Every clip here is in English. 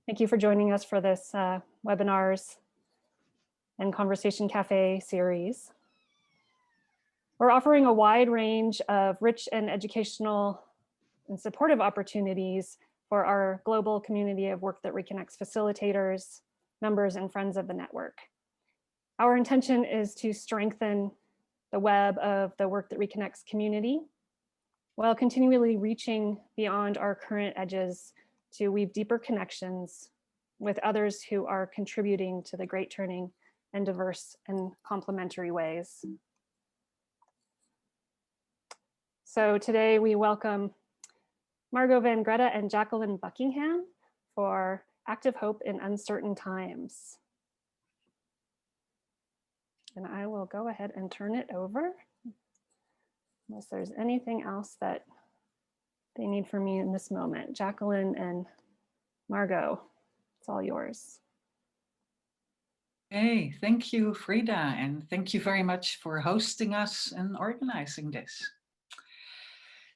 Thank you for joining us for this webinars and Conversation Cafe series. We're offering a wide range of rich and educational and supportive opportunities for our global community of Work That Reconnects facilitators, members, and friends of the network. Our intention is to strengthen the web of the Work That Reconnects community while continually reaching beyond our current edges to weave deeper connections with others who are contributing to the great turning in diverse and complementary ways. So today we welcome Margo van Greta and Jacqueline Buckingham for Active Hope in Uncertain Times. And I will go ahead and turn it over, unless there's anything else that they need from me in this moment. Jacqueline and Margo, it's all yours. Hey, thank you, Frida, and thank you very much for hosting us and organizing this.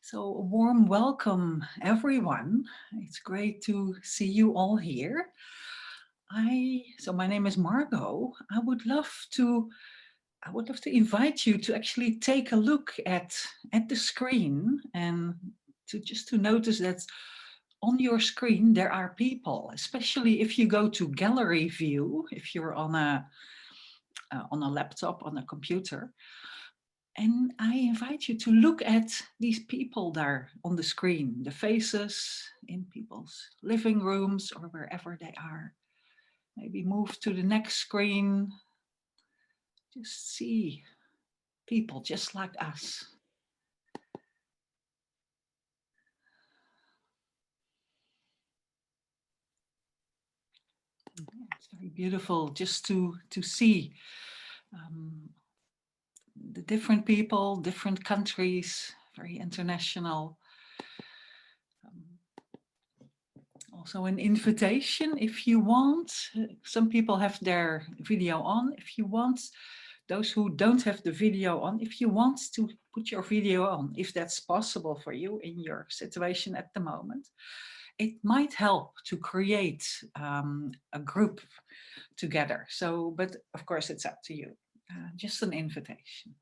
So a warm welcome, everyone. It's great to see you all here. So my name is Margo. I would love to invite you to actually take a look at the screen and to notice that on your screen there are people, especially if you go to gallery view, if you're on a laptop, on a computer. And I invite you to look at these people there on the screen, the faces in people's living rooms or wherever they are. Maybe move to the next screen. Just see people just like us. It's very beautiful just to see the different people, different countries, very international. Also an invitation if you want. Some people have their video on. If you want, those who don't have the video on, if you want to put your video on, if that's possible for you in your situation at the moment, it might help to create a group together. So, but of course it's up to you. Just an invitation.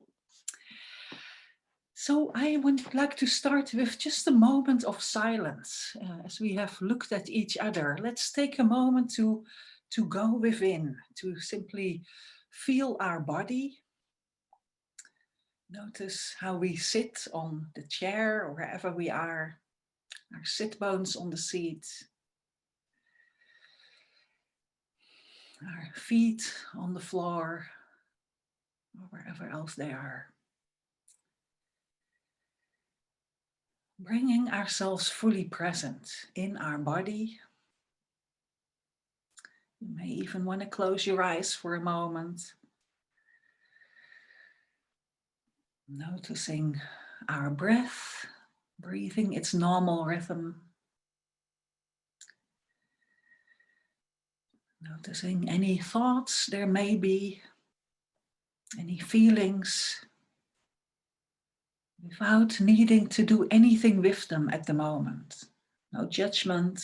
So I would like to start with just a moment of silence. As we have looked at each other, let's take a moment to go within, to simply feel our body. Notice how we sit on the chair or wherever we are, our sit bones on the seat, our feet on the floor, or wherever else they are. Bringing ourselves fully present in our body. You may even want to close your eyes for a moment. Noticing our breath, breathing its normal rhythm. Noticing any thoughts there may be, any feelings, without needing to do anything with them at the moment. No judgment,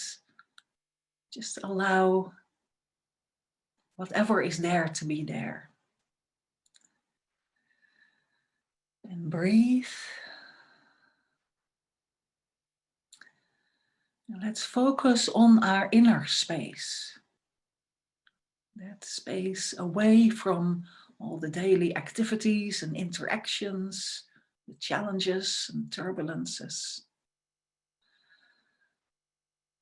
just allow whatever is there to be there. And breathe. And let's focus on our inner space. That space away from all the daily activities and interactions, the challenges and turbulences.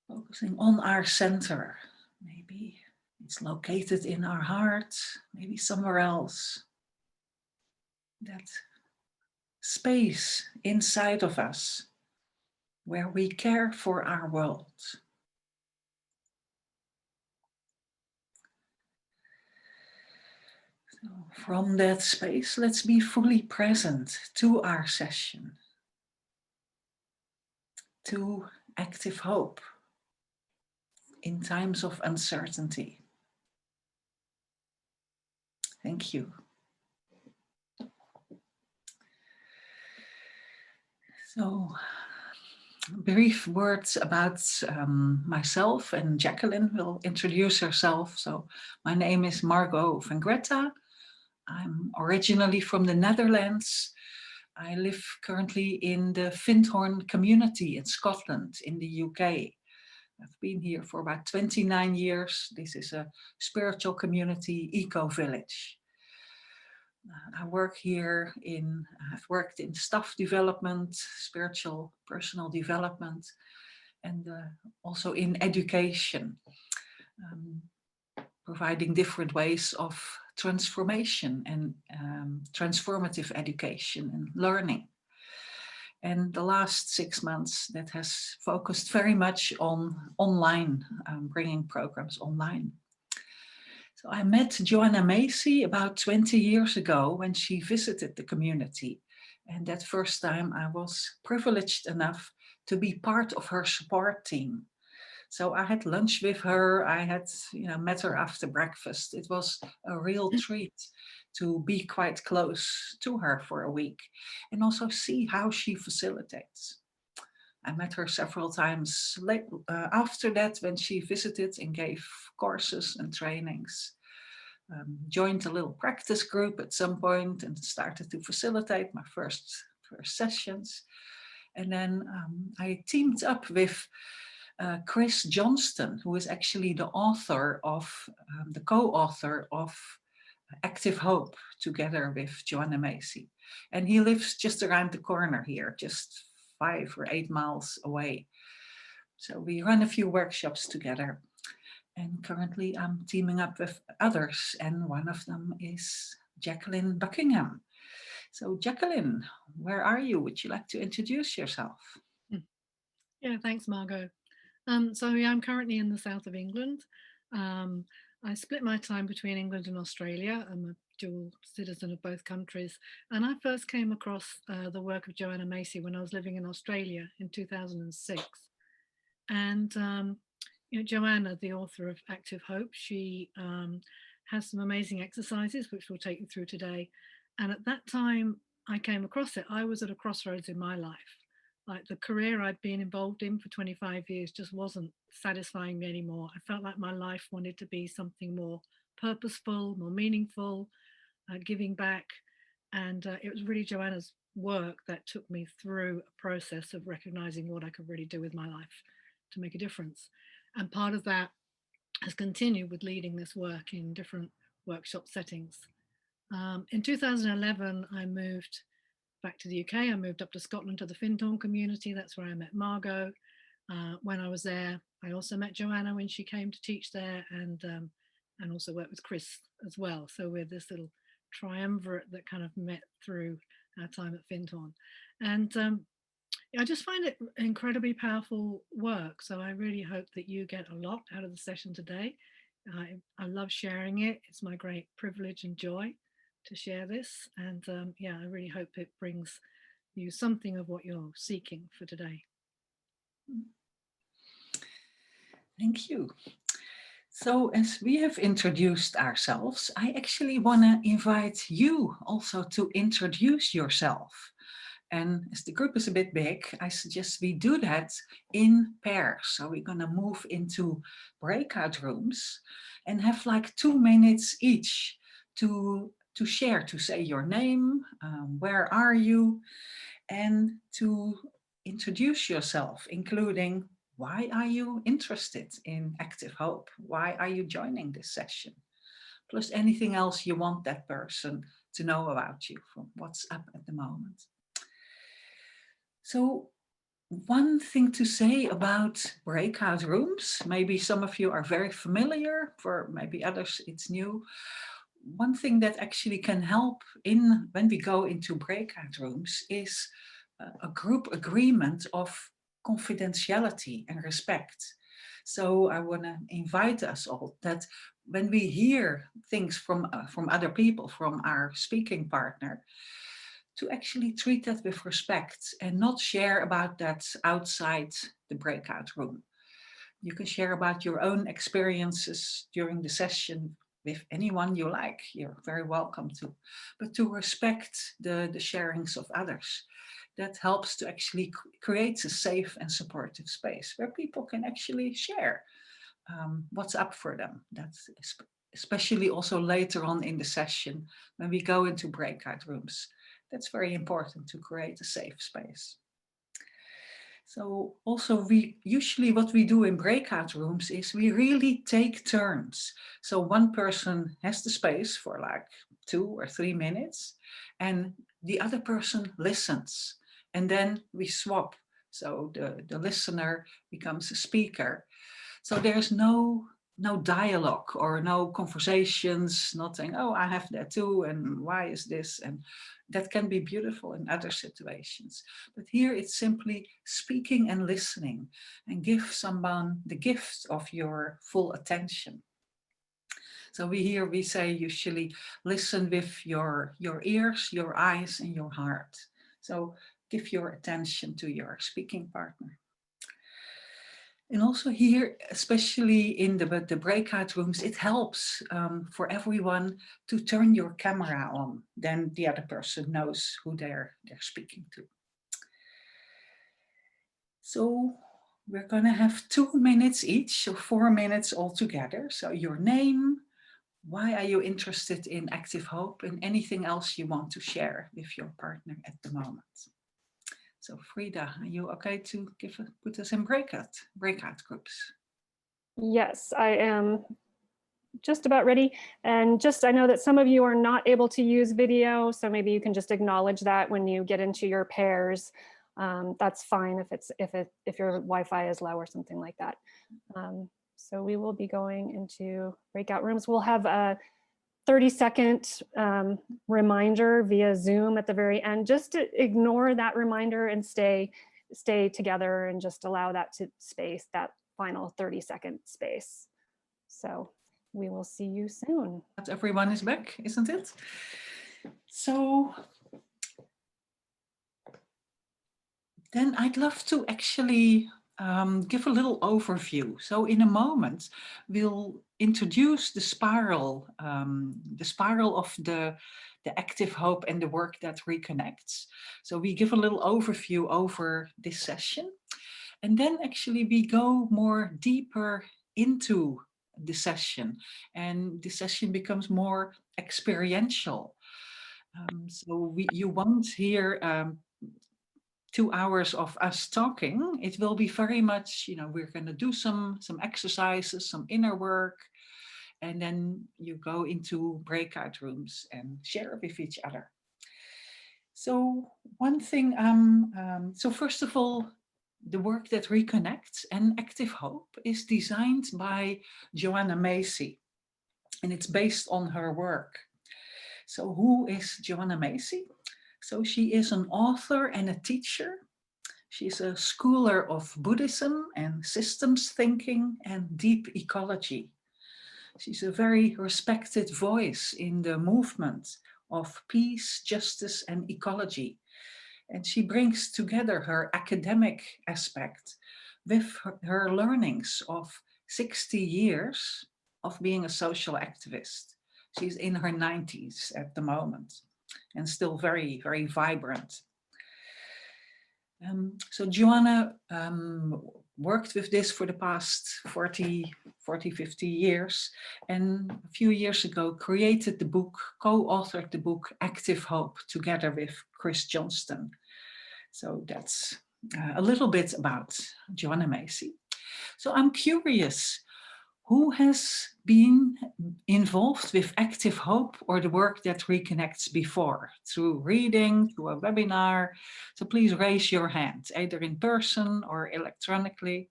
Focusing on our center. Maybe it's located in our heart, maybe somewhere else. That space inside of us where we care for our world. So from that space, let's be fully present to our session, to active hope in times of uncertainty. Thank you. So brief words about myself, and Jacqueline will introduce herself. So my name is Margo van Greta. I'm originally from the Netherlands. I live currently in the Findhorn community in Scotland, in the UK. I've been here for about 29 years. This is a spiritual community eco-village. I work here I've worked in staff development, spiritual personal development, and also in education, um, providing different ways of transformation and transformative education and learning. And the last 6 months, that has focused very much on online, bringing programs online. So I met Joanna Macy about 20 years ago when she visited the community. And that first time I was privileged enough to be part of her support team. So I had lunch with her. I had, met her after breakfast. It was a real treat to be quite close to her for a week and also see how she facilitates. I met her several times after that when she visited and gave courses and trainings. Joined a little practice group at some point and started to facilitate my first sessions. And then I teamed up with Chris Johnston, who is actually the author of, the co-author of Active Hope, together with Joanna Macy. And he lives just around the corner here, just 5 or 8 miles away. So we run a few workshops together. And currently I'm teaming up with others, and one of them is Jacqueline Buckingham. So Jacqueline, where are you? Would you like to introduce yourself? Yeah, thanks, Margo. I'm currently in the south of England. I split my time between England and Australia. I'm a dual citizen of both countries. And I first came across the work of Joanna Macy when I was living in Australia in 2006. And Joanna, the author of Active Hope, she has some amazing exercises, which we'll take you through today. And at that time I came across it, I was at a crossroads in my life. Like the career I'd been involved in for 25 years just wasn't satisfying me anymore. I felt like my life wanted to be something more purposeful, more meaningful, giving back. And it was really Joanna's work that took me through a process of recognizing what I could really do with my life to make a difference. And part of that has continued with leading this work in different workshop settings. In 2011, I moved back to the UK. I moved up to Scotland to the Findhorn community. That's where I met Margo. When I was there, I also met Joanna when she came to teach there, and also worked with Chris as well. So we're this little triumvirate that kind of met through our time at Findhorn. And I just find it incredibly powerful work. So I really hope that you get a lot out of the session today. I love sharing it. It's my great privilege and joy to share this. And I really hope it brings you something of what you're seeking for today. Thank you. So as we have introduced ourselves, I actually want to invite you also to introduce yourself. And as the group is a bit big, I suggest we do that in pairs. So we're going to move into breakout rooms and have like 2 minutes each to share, to say your name, where are you, and to introduce yourself, including why are you interested in Active Hope? Why are you joining this session? Plus anything else you want that person to know about you from what's up at the moment. So one thing to say about breakout rooms, maybe some of you are very familiar, for maybe others it's new. One thing that actually can help when we go into breakout rooms is a group agreement of confidentiality and respect. So I want to invite us all that when we hear things from other people, from our speaking partner, to actually treat that with respect and not share about that outside the breakout room. You can share about your own experiences during the session with anyone you like. You're very welcome to, but to respect the sharings of others. That helps to actually create a safe and supportive space where people can actually share what's up for them. That's especially also later on in the session when we go into breakout rooms. That's very important to create a safe space. So also usually what we do in breakout rooms is we really take turns. So one person has the space for like 2 or 3 minutes and the other person listens, and then we swap. So the listener becomes a speaker. So there's no dialogue or no conversations, not saying, oh, I have that too, and why is this? And that can be beautiful in other situations. But here it's simply speaking and listening, and give someone the gift of your full attention. So we say usually listen with your ears, your eyes, and your heart. So give your attention to your speaking partner. And also here, especially in the breakout rooms, it helps for everyone to turn your camera on. Then the other person knows who they're speaking to. So we're going to have 2 minutes each, so 4 minutes altogether. So your name, why are you interested in Active Hope, and anything else you want to share with your partner at the moment. So Frida, are you okay to put us in breakout groups? Yes, I am just about ready. And I know that some of you are not able to use video, so maybe you can just acknowledge that when you get into your pairs. That's fine if your Wi-Fi is low or something like that. So we will be going into breakout rooms. We'll have a 30-second reminder via Zoom at the very end. Just to ignore that reminder and stay together and just allow that that final 30-second space. So we will see you soon. Everyone is back, isn't it? So then I'd love to actually give a little overview. So in a moment, we'll introduce the spiral of the Active Hope and the Work That Reconnects. So we give a little overview over this session. And then actually we go more deeper into the session, and the session becomes more experiential. So you won't hear 2 hours of us talking. It will be very much, we're going to do some exercises, some inner work, and then you go into breakout rooms and share with each other. So one thing, so first of all, the Work That Reconnects and Active Hope is designed by Joanna Macy, and it's based on her work. So who is Joanna Macy? So she is an author and a teacher. She's a scholar of Buddhism and systems thinking and deep ecology. She's a very respected voice in the movement of peace, justice, and ecology. And she brings together her academic aspect with her learnings of 60 years of being a social activist. She's in her 90s at the moment and still very, very vibrant. So Joanna worked with this for the past 40, 50 years, and a few years ago created the book, co-authored the book Active Hope together with Chris Johnston. So that's a little bit about Joanna Macy. So I'm curious, who has been involved with Active Hope or the Work That Reconnects before, through reading, through a webinar? So please raise your hand, either in person or electronically.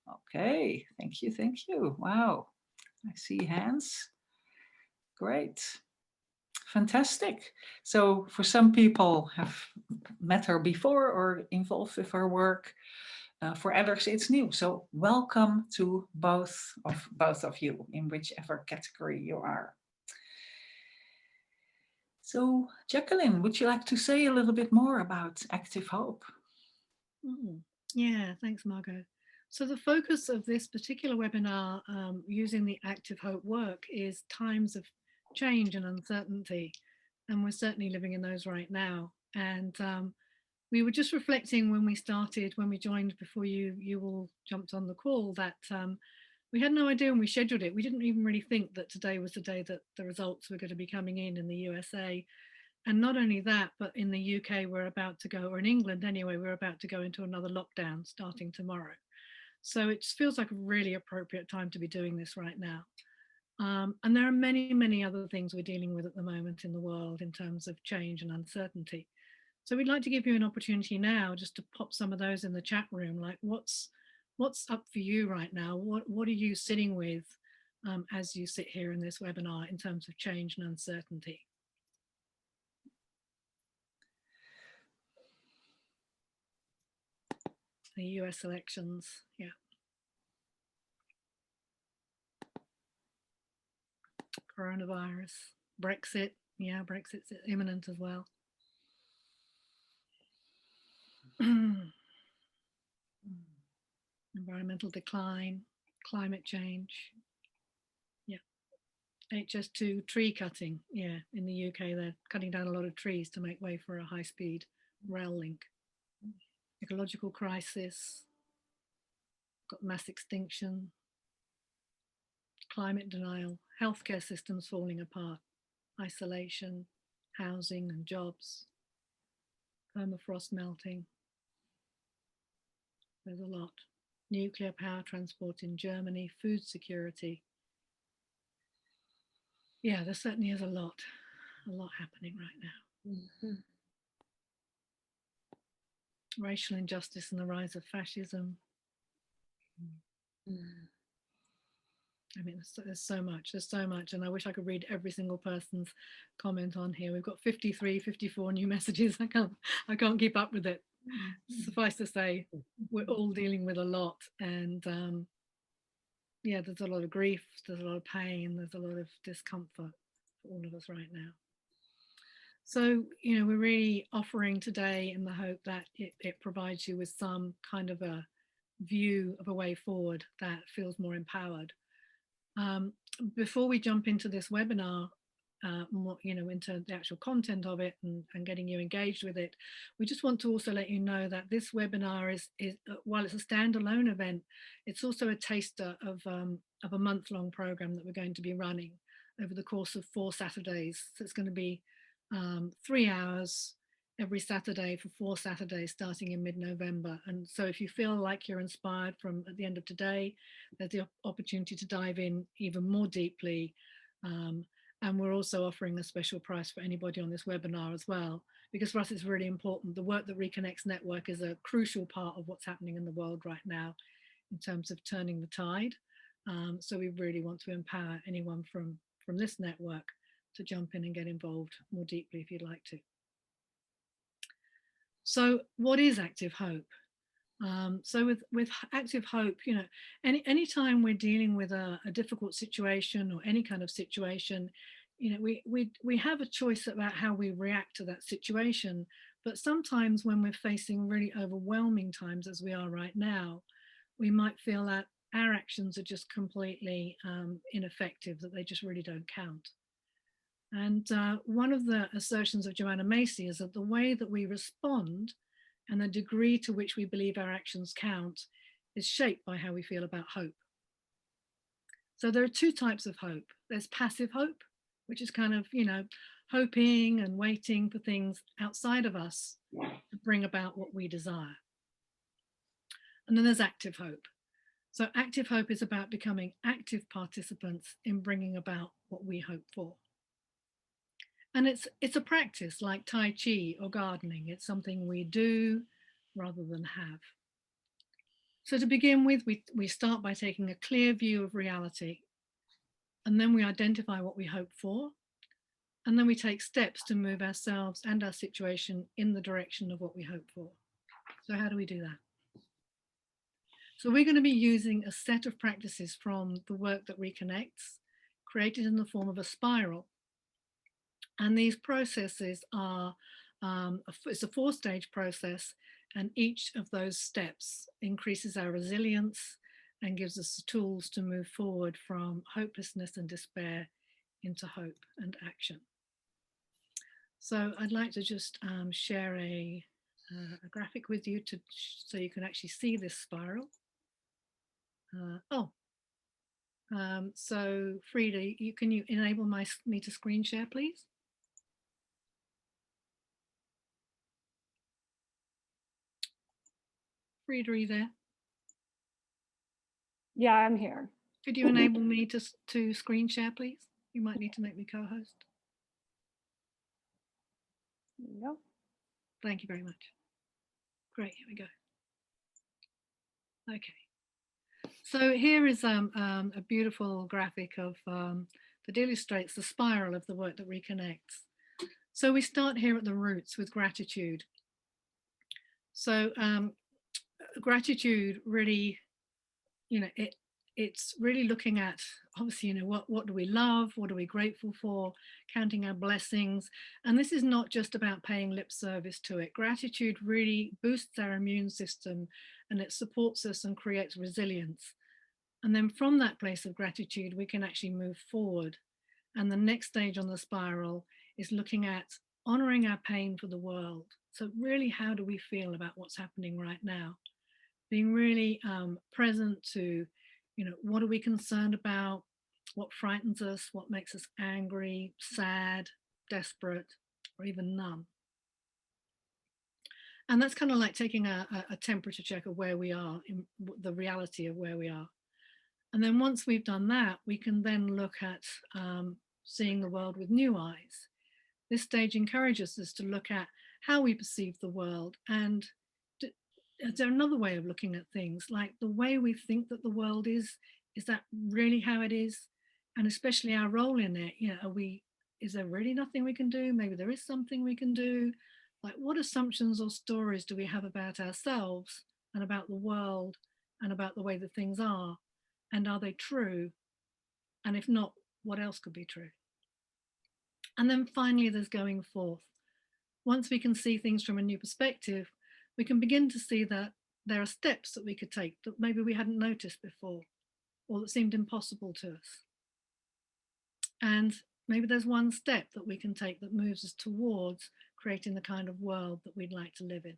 Okay, thank you. Wow, I see hands. Great. Fantastic. So for some people have met her before or involved with her work. For others, it's new. So welcome to both of you, in whichever category you are. So Jacqueline, would you like to say a little bit more about Active Hope? Yeah, thanks, Margo. So the focus of this particular webinar using the Active Hope work is times of change and uncertainty. And we're certainly living in those right now. And we were just reflecting when we started, when we joined before you all jumped on the call, that we had no idea when we scheduled it. We didn't even really think that today was the day that the results were going to be coming in the USA. And not only that, but in the UK, we're about to go, or in England anyway, we're about to go into another lockdown starting tomorrow. So it just feels like a really appropriate time to be doing this right now. And there are many, many other things we're dealing with at the moment in the world in terms of change and uncertainty. So we'd like to give you an opportunity now just to pop some of those in the chat room, like what's up for you right now? What are you sitting with as you sit here in this webinar in terms of change and uncertainty? The US elections, yeah. Coronavirus, Brexit, yeah, Brexit's imminent as well. Environmental decline, climate change, yeah. HS2 tree cutting, yeah, in the UK they're cutting down a lot of trees to make way for a high-speed rail link. Ecological crisis, got mass extinction, climate denial, healthcare systems falling apart, isolation, housing and jobs, permafrost melting. There's a lot. Nuclear power transport in Germany, food security. Yeah, there certainly is a lot happening right now. Mm-hmm. Racial injustice and the rise of fascism. Mm-hmm. I mean, there's so much, and I wish I could read every single person's comment on here. We've got 53, 54 new messages. I can't keep up with it. Suffice to say, we're all dealing with a lot, and yeah, there's a lot of grief, there's a lot of pain, there's a lot of discomfort for all of us right now. So, you know, we're really offering today in the hope that it provides you with some kind of a view of a way forward that feels more empowered. Before we jump into this webinar, more, you know, into the actual content of it and getting you engaged with it, we just want to also let you know that this webinar is while it's a standalone event, it's also a taster of a month-long program that we're going to be running over the course of 4 Saturdays. So it's going to be 3 hours every Saturday for 4 Saturdays starting in mid-November. And so if you feel like you're inspired from at the end of today, there's the opportunity to dive in even more deeply. And we're also offering a special price for anybody on this webinar as well, because for us it's really important. The Work That Reconnects network is a crucial part of what's happening in the world right now in terms of turning the tide. So we really want to empower anyone from this network to jump in and get involved more deeply if you'd like to. So what is Active Hope? So with Active Hope, you know, any time we're dealing with a difficult situation or any kind of situation, you know, we have a choice about how we react to that situation. But sometimes when we're facing really overwhelming times, as we are right now, we might feel that our actions are just completely ineffective, that they just really don't count. And one of the assertions of Joanna Macy is that the way that we respond and the degree to which we believe our actions count is shaped by how we feel about hope. So there are 2 types of hope. There's passive hope, which is kind of, you know, hoping and waiting for things outside of us to bring about what we desire. And then there's active hope. So active hope is about becoming active participants in bringing about what we hope for. And it's a practice like Tai Chi or gardening. It's something we do rather than have. So to begin with, we start by taking a clear view of reality, and then we identify what we hope for, and then we take steps to move ourselves and our situation in the direction of what we hope for. So how do we do that? So we're going to be using a set of practices from the Work That Reconnects, created in the form of a spiral. And these processes are, it's a 4-stage process, And each of those steps increases our resilience and gives us the tools to move forward from hopelessness and despair into hope and action. So I'd like to just share a graphic with you so you can actually see this spiral. So Frida, can you enable me to screen share, please? Frida, are you there? Yeah, I'm here. Could you enable me to screen share, please? You might need to make me co-host. Yep. Thank you very much. Great, here we go. Okay. So here is a beautiful graphic of that illustrates the spiral of the work that reconnects. So we start here at the roots with gratitude. So gratitude really, it's really looking at, obviously, what do we love? What are we grateful for? Counting our blessings. And this is not just about paying lip service to it. Gratitude really boosts our immune system, and it supports us and creates resilience. And then from that place of gratitude, we can actually move forward. And the next stage on the spiral is looking at honoring our pain for the world. So really, how do we feel about what's happening right now? Being really present to, what are we concerned about? What frightens us? What makes us angry, sad, desperate, or even numb? And that's kind of like taking a temperature check of where we are, in the reality of where we are. And then once we've done that, we can then look at seeing the world with new eyes. This stage encourages us to look at how we perceive the world. And is there another way of looking at things? Like the way we think that the world is that really how it is? And especially our role in it, is there really nothing we can do? Maybe there is something we can do. Like what assumptions or stories do we have about ourselves and about the world and about the way that things are? And are they true? And if not, what else could be true? And then finally, there's going forth. Once we can see things from a new perspective, we can begin to see that there are steps that we could take that maybe we hadn't noticed before, or that seemed impossible to us. And maybe there's one step that we can take that moves us towards creating the kind of world that we'd like to live in.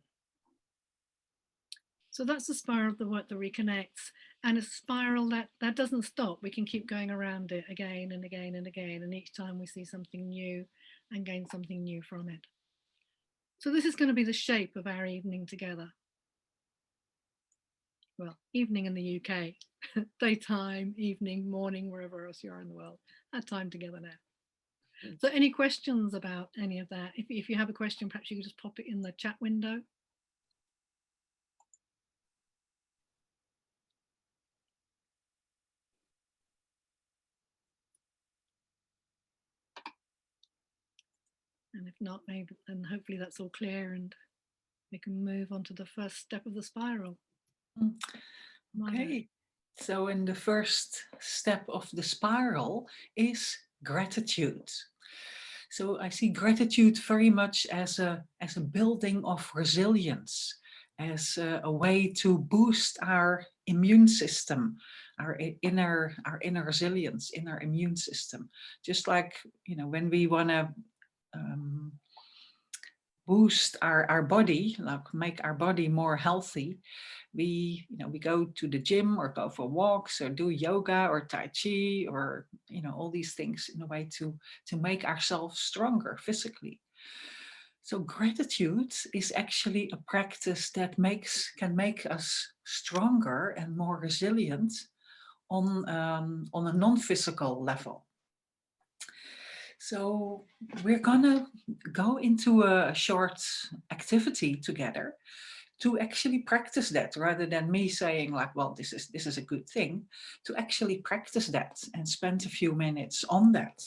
So that's the spiral of the work that reconnects, and a spiral that doesn't stop. We can keep going around it again and again and again, and each time we see something new and gain something new from it. So this is going to be the shape of our evening together. Well, evening in the UK, daytime, evening, morning, wherever else you are in the world, our time together now. So any questions about any of that? If you have a question, perhaps you could just pop it in the chat window. And if not, maybe then hopefully that's all clear and we can move on to the first step of the spiral. Okay, so in the first step of the spiral is gratitude. So I see gratitude very much as a building of resilience, as a way to boost our immune system, our inner resilience, inner immune system. Just like when we want to boost our body, like make our body more healthy, we go to the gym or go for walks or do yoga or tai chi or all these things in a way to make ourselves stronger physically. So gratitude is actually a practice that can make us stronger and more resilient on a non-physical level. So we're gonna go into a short activity together to actually practice that, rather than me saying like, well, this is a good thing, to actually practice that and spend a few minutes on that.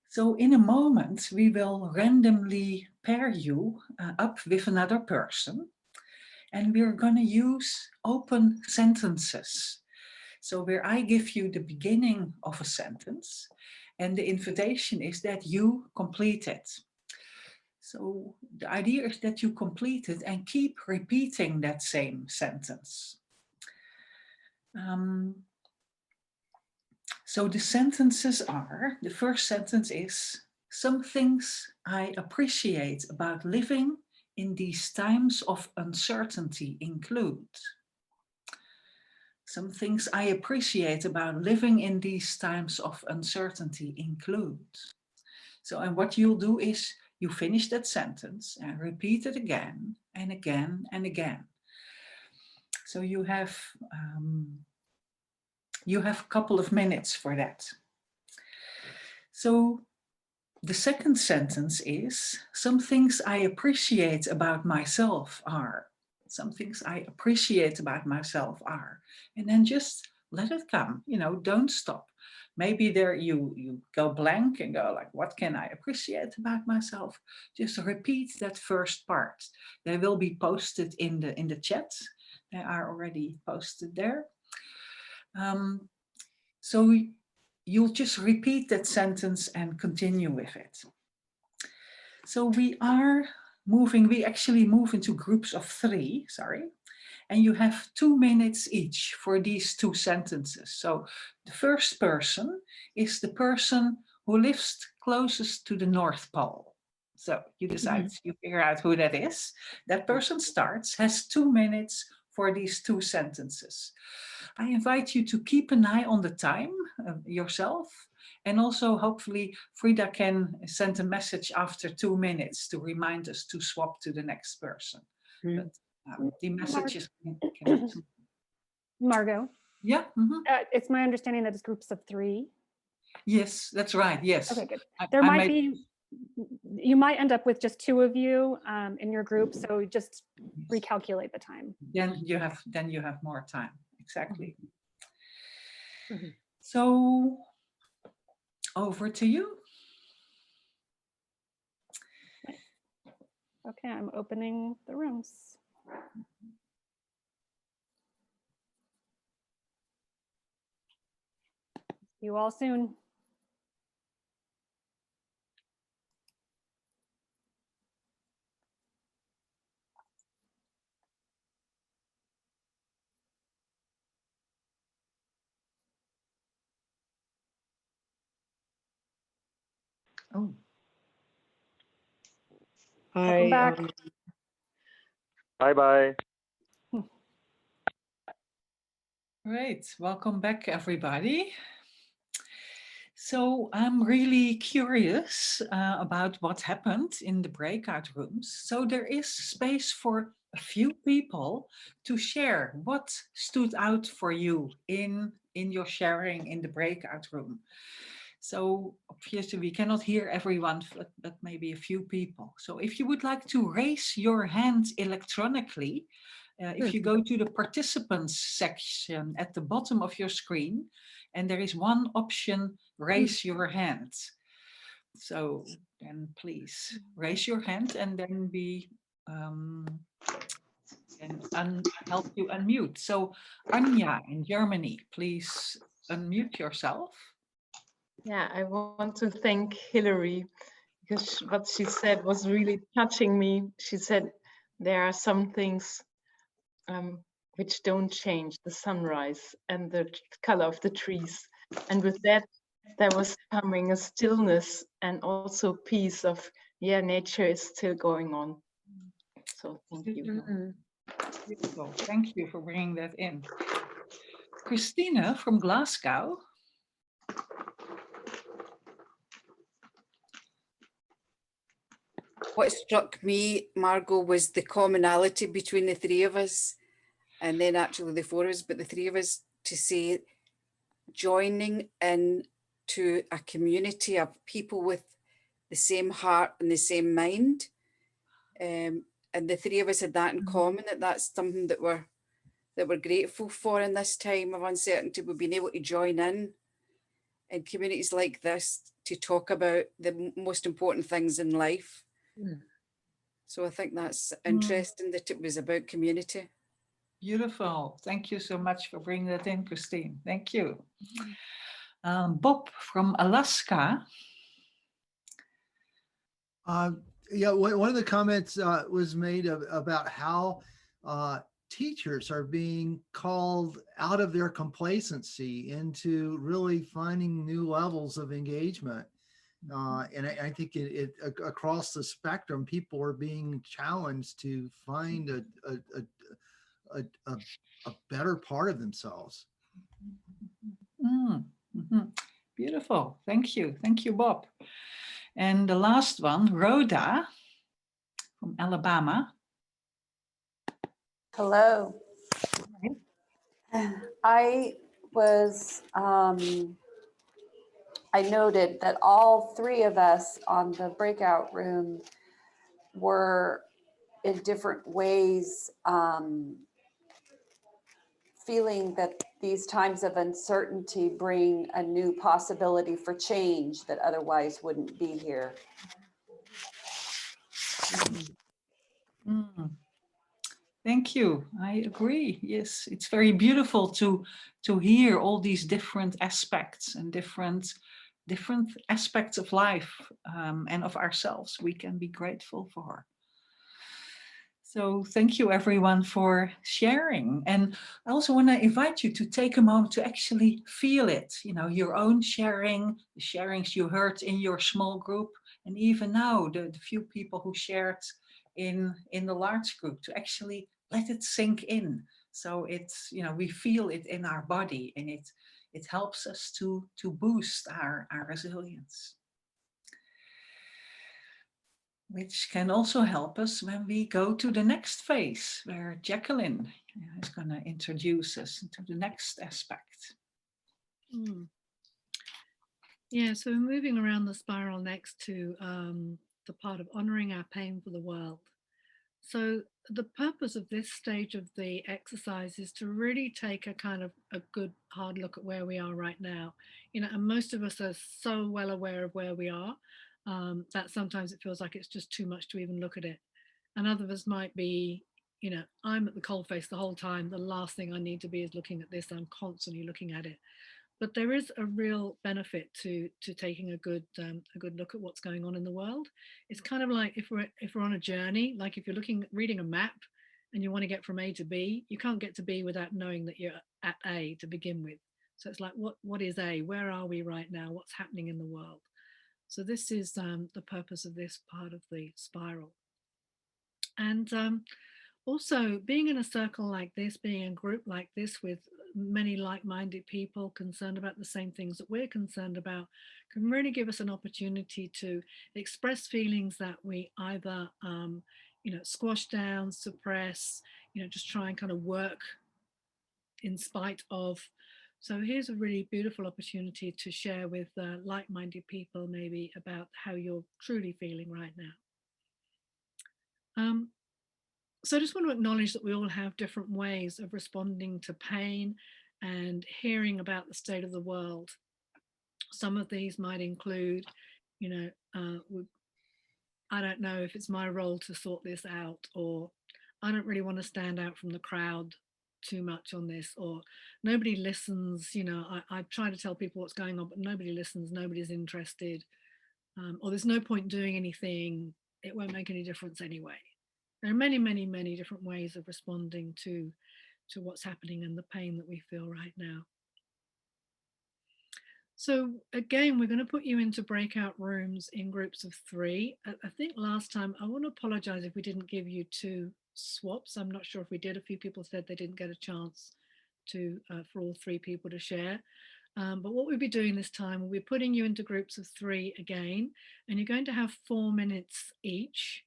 So in a moment, we will randomly pair you up with another person, and we're going to use open sentences. So where I give you the beginning of a sentence, and the invitation is that you complete it. So the idea is that you complete it and keep repeating that same sentence. So the sentences are, the first sentence is, some things I appreciate about living in these times of uncertainty include. Some things I appreciate about living in these times of uncertainty include. So, and what you'll do is you finish that sentence and repeat it again and again and again. So you have a couple of minutes for that. So the second sentence is, some things I appreciate about myself are. Some things I appreciate about myself are. And then just let it come, don't stop. Maybe there you go blank and go like, what can I appreciate about myself? Just repeat that first part. They will be posted in the chat. They are already posted there. So you'll just repeat that sentence and continue with it. So we actually move into groups of 3, and you have 2 minutes each for these 2 sentences. So the first person is the person who lives closest to the North Pole. So you decide, you figure out who that is. That person has 2 minutes for these 2 sentences. I invite you to keep an eye on the time yourself. And also, hopefully, Frida can send a message after 2 minutes to remind us to swap to the next person. But the messages can... Margo? Yeah? It's my understanding that it's groups of 3. Yes, that's right. Yes. Okay, good. There might be, you might end up with just 2 of you in your group, so just recalculate the time. Then you have more time. Exactly. So over to you. Okay, I'm opening the rooms. See you all soon. Oh. Welcome back. Bye-bye. Great. Welcome back, everybody. So I'm really curious about what happened in the breakout rooms. So there is space for a few people to share what stood out for you in your sharing in the breakout room. So obviously we cannot hear everyone, but maybe a few people. So if you would like to raise your hand electronically, if you go to the participants section at the bottom of your screen, and there is one option, raise your hand. So then please raise your hand, and then we can help you unmute. So Anja in Germany, please unmute yourself. Yeah, I want to thank Hillary because what she said was really touching me. She said there are some things which don't change, the sunrise and the color of the trees. And with that, there was coming a stillness and also peace of, yeah, nature is still going on. So thank you. Beautiful. Thank you for bringing that in. Christina from Glasgow. What struck me, Margo, was the commonality between the 3 of us, and then actually the 4 of us, but the 3 of us, to say joining in to a community of people with the same heart and the same mind. And the 3 of us had that in common, that's something that we're grateful for in this time of uncertainty. We've been able to join in communities like this to talk about the most important things in life. So I think that's interesting that it was about community. Beautiful. Thank you so much for bringing that in, Christine. Thank you. Bob from Alaska. Yeah, one of the comments was made about how teachers are being called out of their complacency into really finding new levels of engagement. And I think across the spectrum, people are being challenged to find a better part of themselves. Beautiful. Thank you. Thank you, Bob. And the last one, Rhoda from Alabama. Hello. I was, I noted that all three of us on the breakout room were in different ways feeling that these times of uncertainty bring a new possibility for change that otherwise wouldn't be here. Thank you. I agree. Yes, it's very beautiful to hear all these different aspects and different aspects of life and of ourselves we can be grateful for. So thank you everyone for sharing. And I also want to invite you to take a moment to actually feel it, you know, your own sharing, the sharings you heard in your small group, and even now the few people who shared in the large group, to actually let it sink in. So it's, you know, we feel it in our body, and it helps us to boost our resilience, which can also help us when we go to the next phase, where Jacqueline is going to introduce us into the next aspect. Yeah, so we're moving around the spiral next to the part of honoring our pain for the world. So the purpose of this stage of the exercise is to really take a kind of a good hard look at where we are right now. You know, and most of us are so well aware of where we are that sometimes it feels like it's just too much to even look at it. And other of us might be, you know, I'm at the coalface the whole time. The last thing I need to be is looking at this. I'm constantly looking at it. But there is a real benefit to taking a good look at what's going on in the world. It's kind of like if we're on a journey, like if you're reading a map and you want to get from A to B, you can't get to B without knowing that you're at A to begin with. So it's like, what is A? Where are we right now? What's happening in the world? So this is the purpose of this part of the spiral. And also, being in a circle like this, being in a group like this with many like-minded people concerned about the same things that we're concerned about, can really give us an opportunity to express feelings that we either, you know, squash down, suppress, you know, just try and kind of work in spite of. So here's a really beautiful opportunity to share with like-minded people maybe about how you're truly feeling right now. So I just want to acknowledge that we all have different ways of responding to pain and hearing about the state of the world. Some of these might include, you know, I don't know if it's my role to sort this out, or I don't really want to stand out from the crowd too much on this, or nobody listens, you know, I try to tell people what's going on, but nobody listens, nobody's interested, or there's no point doing anything, it won't make any difference anyway. There are many, many, many different ways of responding to what's happening and the pain that we feel right now. So again, we're going to put you into breakout rooms in groups of 3. I think last time, I want to apologize if we didn't give you 2 swaps. I'm not sure if we did. A few people said they didn't get a chance to for all 3 people to share. But what we'll be doing this time, we'll be putting you into groups of 3 again, and you're going to have 4 minutes each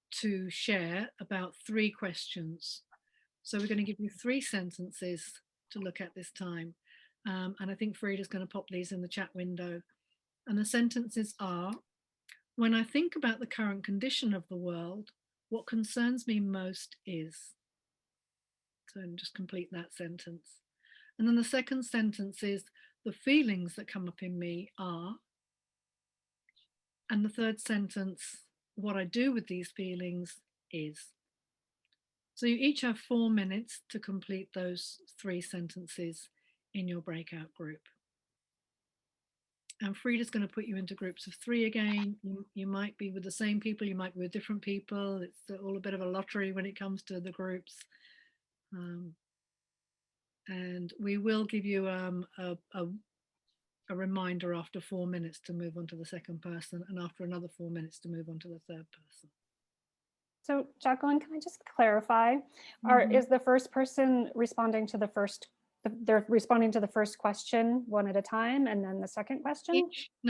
to share about 3 questions. So we're going to give you 3 sentences to look at this time. And I think Frida's going to pop these in the chat window. And the sentences are, when I think about the current condition of the world, what concerns me most is. So just complete that sentence. And then the second sentence is, the feelings that come up in me are. And the third sentence, what I do with these feelings is. So you each have 4 minutes to complete those 3 sentences in your breakout group. And Frida's going to put you into groups of 3 again. You might be with the same people, you might be with different people. It's all a bit of a lottery when it comes to the groups. And we will give you a reminder after 4 minutes to move on to the second person, and after another 4 minutes to move on to the third person. So Jacqueline, can I just clarify? Is the first person responding to the first, they're responding to the first question one at a time, and then the second question?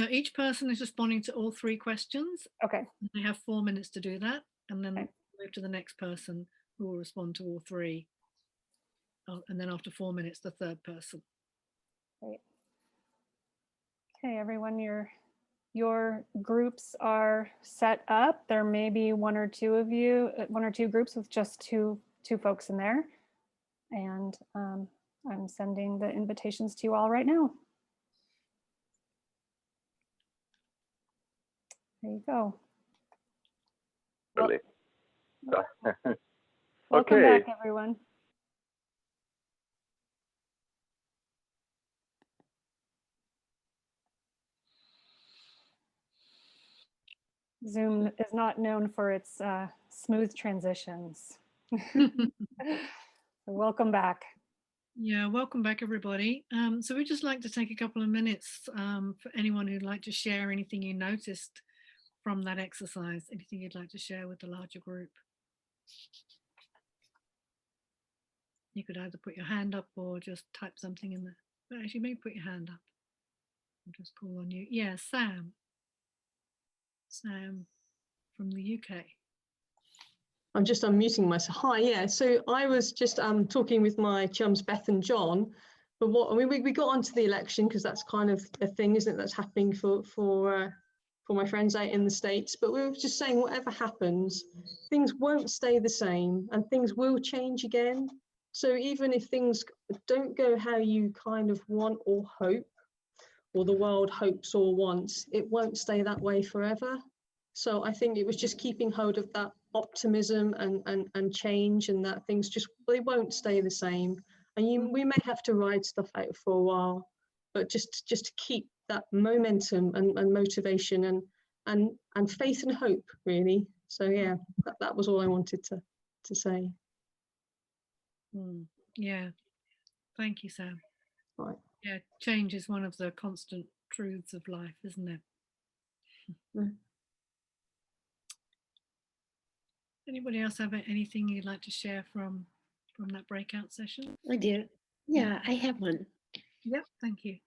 Each person is responding to all 3 questions. Okay. They have 4 minutes to do that, and then Okay. move to the next person who will respond to all 3. And then after 4 minutes, the third person. Great. Okay, everyone, your groups are set up. There may be 1 or 2 of you, 1 or 2 groups with just two folks in there. And I'm sending the invitations to you all right now. There you go. Really? Welcome Okay. back, everyone. Zoom is not known for its smooth transitions. So welcome back. Yeah, welcome back, everybody. So we'd just like to take a couple of minutes for anyone who'd like to share anything you noticed from that exercise, anything you'd like to share with the larger group. You could either put your hand up or just type something in there. But actually, maybe put your hand up. I'll just call on you. Yeah, Sam. Sam from the UK. I'm just unmuting myself. Hi, yeah. So I was just talking with my chums Beth and John, but we got onto the election because that's kind of a thing, isn't it? That's happening for my friends out in the States. But we were just saying, whatever happens, things won't stay the same, and things will change again. So even if things don't go how you kind of want or hope, or the world hopes or wants, it won't stay that way forever. So I think it was just keeping hold of that optimism and change, and that things just, they won't stay the same. And we may have to ride stuff out for a while, but just to keep that momentum and motivation and faith and hope, really. So yeah, that was all I wanted to say. Yeah, thank you, Sam. Right. Yeah, change is one of the constant truths of life, isn't it? Anybody else have anything you'd like to share from that breakout session? I do. Yeah, I have one. Yep, thank you.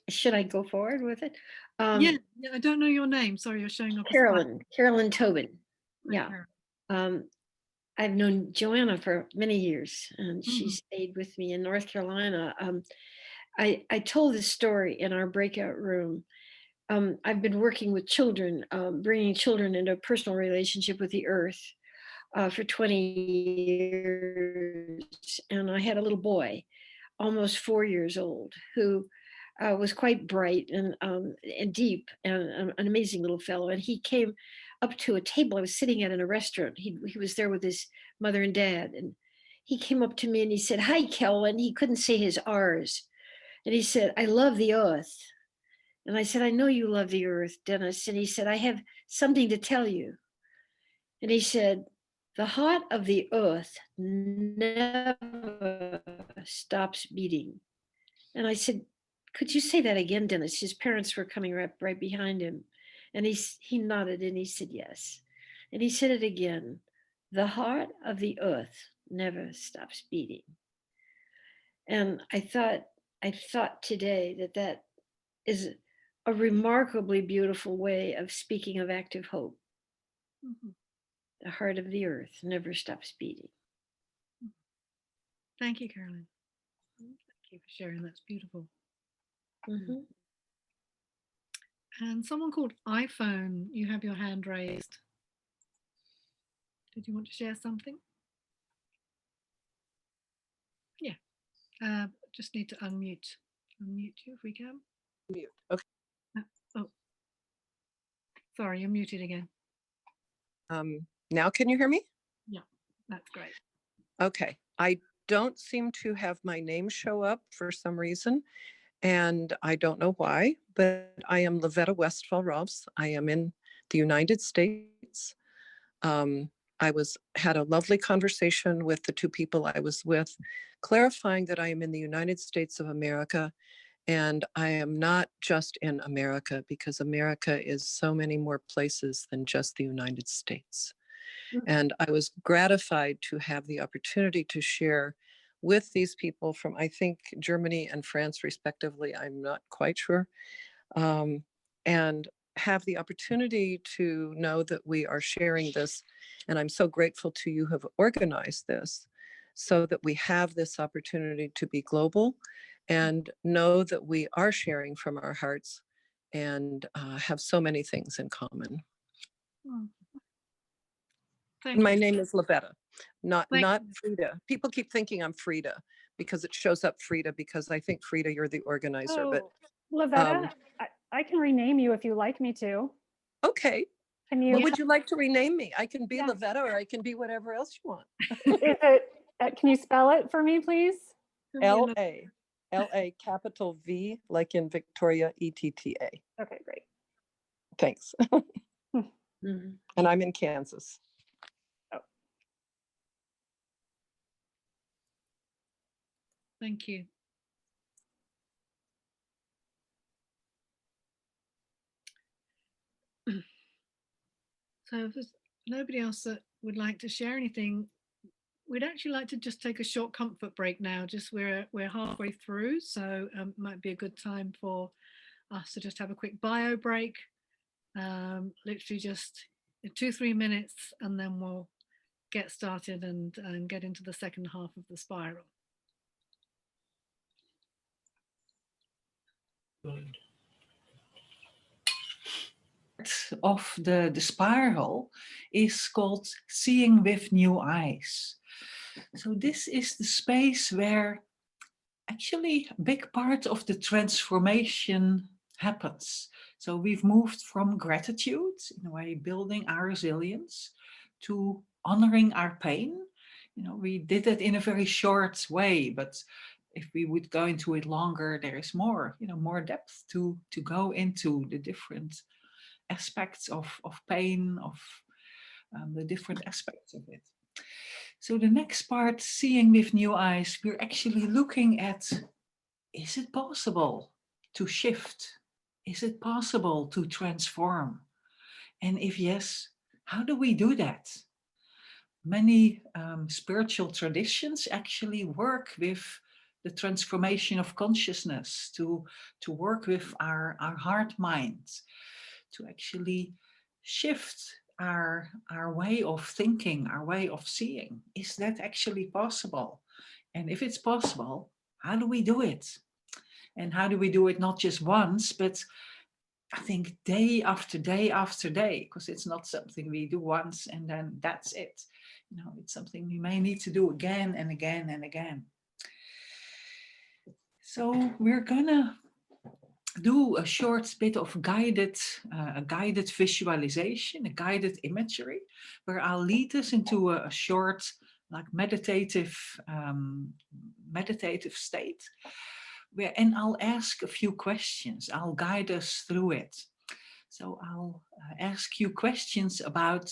Should I go forward with it? Yeah, I don't know your name. Sorry, you're showing up. Carolyn Tobin. Hi, Yeah. I've known Joanna for many years, and she stayed with me in North Carolina. I told this story in our breakout room. I've been working with children, bringing children into a personal relationship with the earth for 20 years. And I had a little boy, almost 4 years old, who was quite bright and deep and an amazing little fellow. And he came up to a table I was sitting at in a restaurant. He was there with his mother and dad. And he came up to me and he said, "Hi, Kelvin." He couldn't say his R's. And he said, "I love the earth." And I said, "I know you love the earth, Dennis." And he said, "I have something to tell you." And he said, "The heart of the earth never stops beating." And I said, "Could you say that again, Dennis?" His parents were coming right behind him. And he nodded and he said, "Yes." And he said it again, "The heart of the earth never stops beating." And I thought today that is a remarkably beautiful way of speaking of active hope. The heart of the earth never stops beating. Thank you, Carolyn. Thank you for sharing. That's beautiful. And someone called iPhone, you have your hand raised. Did you want to share something? Yeah. Just need to unmute you if we can. Mute. Okay. Oh, sorry, you're muted again. Now can you hear me? Yeah, that's great. Okay. I don't seem to have my name show up for some reason. And I don't know why, but I am Lavetta Westphal-Rolfs. I am in the United States. I had a lovely conversation with the two people I was with, clarifying that I am in the United States of America, and I am not just in America, because America is so many more places than just the United States. And I was gratified to have the opportunity to share with these people from, I think, Germany and France, respectively. I'm not quite sure. And have the opportunity to know that we are sharing this. And I'm so grateful to you who have organized this, so that we have this opportunity to be global and know that we are sharing from our hearts and have so many things in common. Thank My you. name is Lavetta, not Thank Frida. People keep thinking I'm Frida because it shows up Frida, because I think, Frida, you're the organizer, but Lavetta, I can rename you if you like me to. okay. Can What you? would you like to rename me? I can be Yeah. Lavetta, or I can be whatever else you want. Is it? Can you spell it for me, please? L-A, L-A, capital V, like in Victoria, E-T-T-A. Okay, great. Thanks. And I'm in Kansas. Thank you. So if there's nobody else that would like to share anything, we'd actually like to just take a short comfort break now. Just we're halfway through, so might be a good time for us to just have a quick bio break. Literally just 2-3 minutes, and then we'll get started and get into the second half of the spiral. Of the spiral is called seeing with new eyes. So this is the space where actually a big part of the transformation happens. So we've moved from gratitude, in a way, building our resilience, to honoring our pain. You know, we did it in a very short way, but if we would go into it longer, there is more, more depth to go into the different aspects of pain, of the different aspects of it. So the next part, seeing with new eyes, we're actually looking at, is it possible to shift? Is it possible to transform? And if yes, how do we do that? Many spiritual traditions actually work with the transformation of consciousness, to work with our heart mind, to actually shift our way of thinking, our way of seeing. Is that actually possible? And if it's possible, how do we do it? And how do we do it not just once, but I think day after day after day, because it's not something we do once and then that's it. It's something we may need to do again and again and again. So we're gonna do a short bit of guided visualization, a guided imagery, where I'll lead us into a short, like meditative state, and I'll ask a few questions. I'll guide us through it. So I'll ask you questions about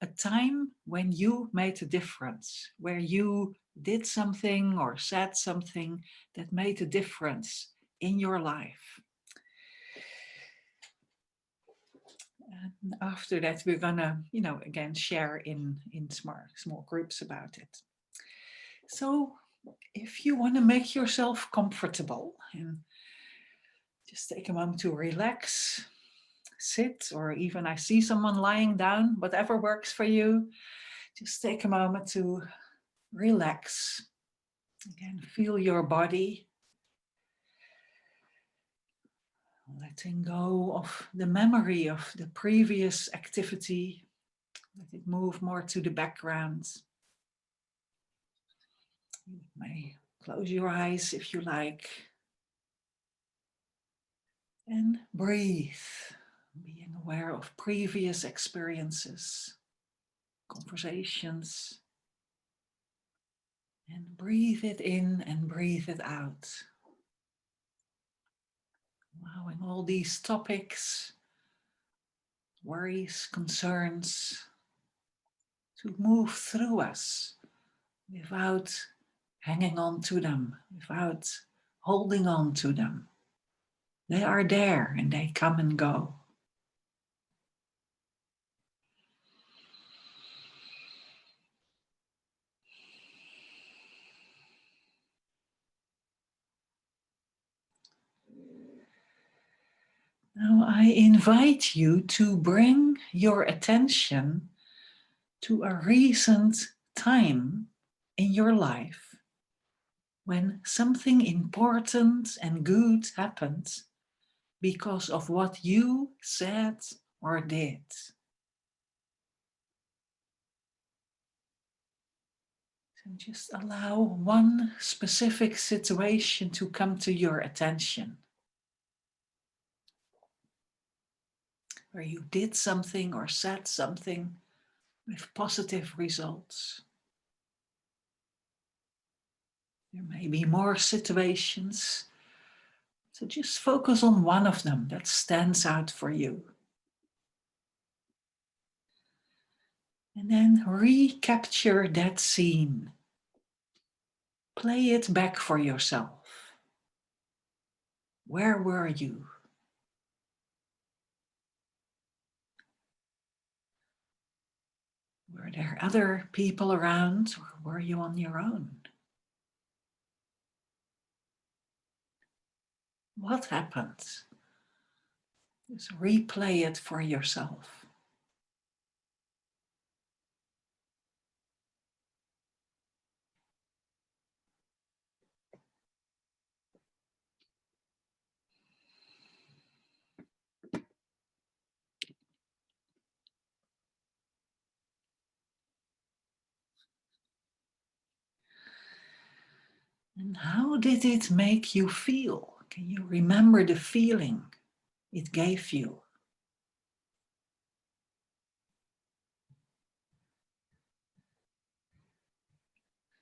a time when you made a difference, where you did something or said something that made a difference in your life. And after that, we're gonna, again, share in small groups about it. So if you want to make yourself comfortable, and just take a moment to relax, sit, or even I see someone lying down, whatever works for you, just take a moment to relax. Again, feel your body. Letting go of the memory of the previous activity. Let it move more to the background. You may close your eyes if you like. And breathe, being aware of previous experiences, conversations. And breathe it in and breathe it out. allowing all these topics, worries, concerns to move through us without hanging on to them, without holding on to them. They are there and they come and go. Now I invite you to bring your attention to a recent time in your life when something important and good happened because of what you said or did. So just allow one specific situation to come to your attention, where you did something or said something with positive results. There may be more situations, so just focus on one of them that stands out for you. And then recapture that scene. Play it back for yourself. Where were you? Were there other people around, or were you on your own? What happened? Just replay it for yourself. And how did it make you feel? Can you remember the feeling it gave you?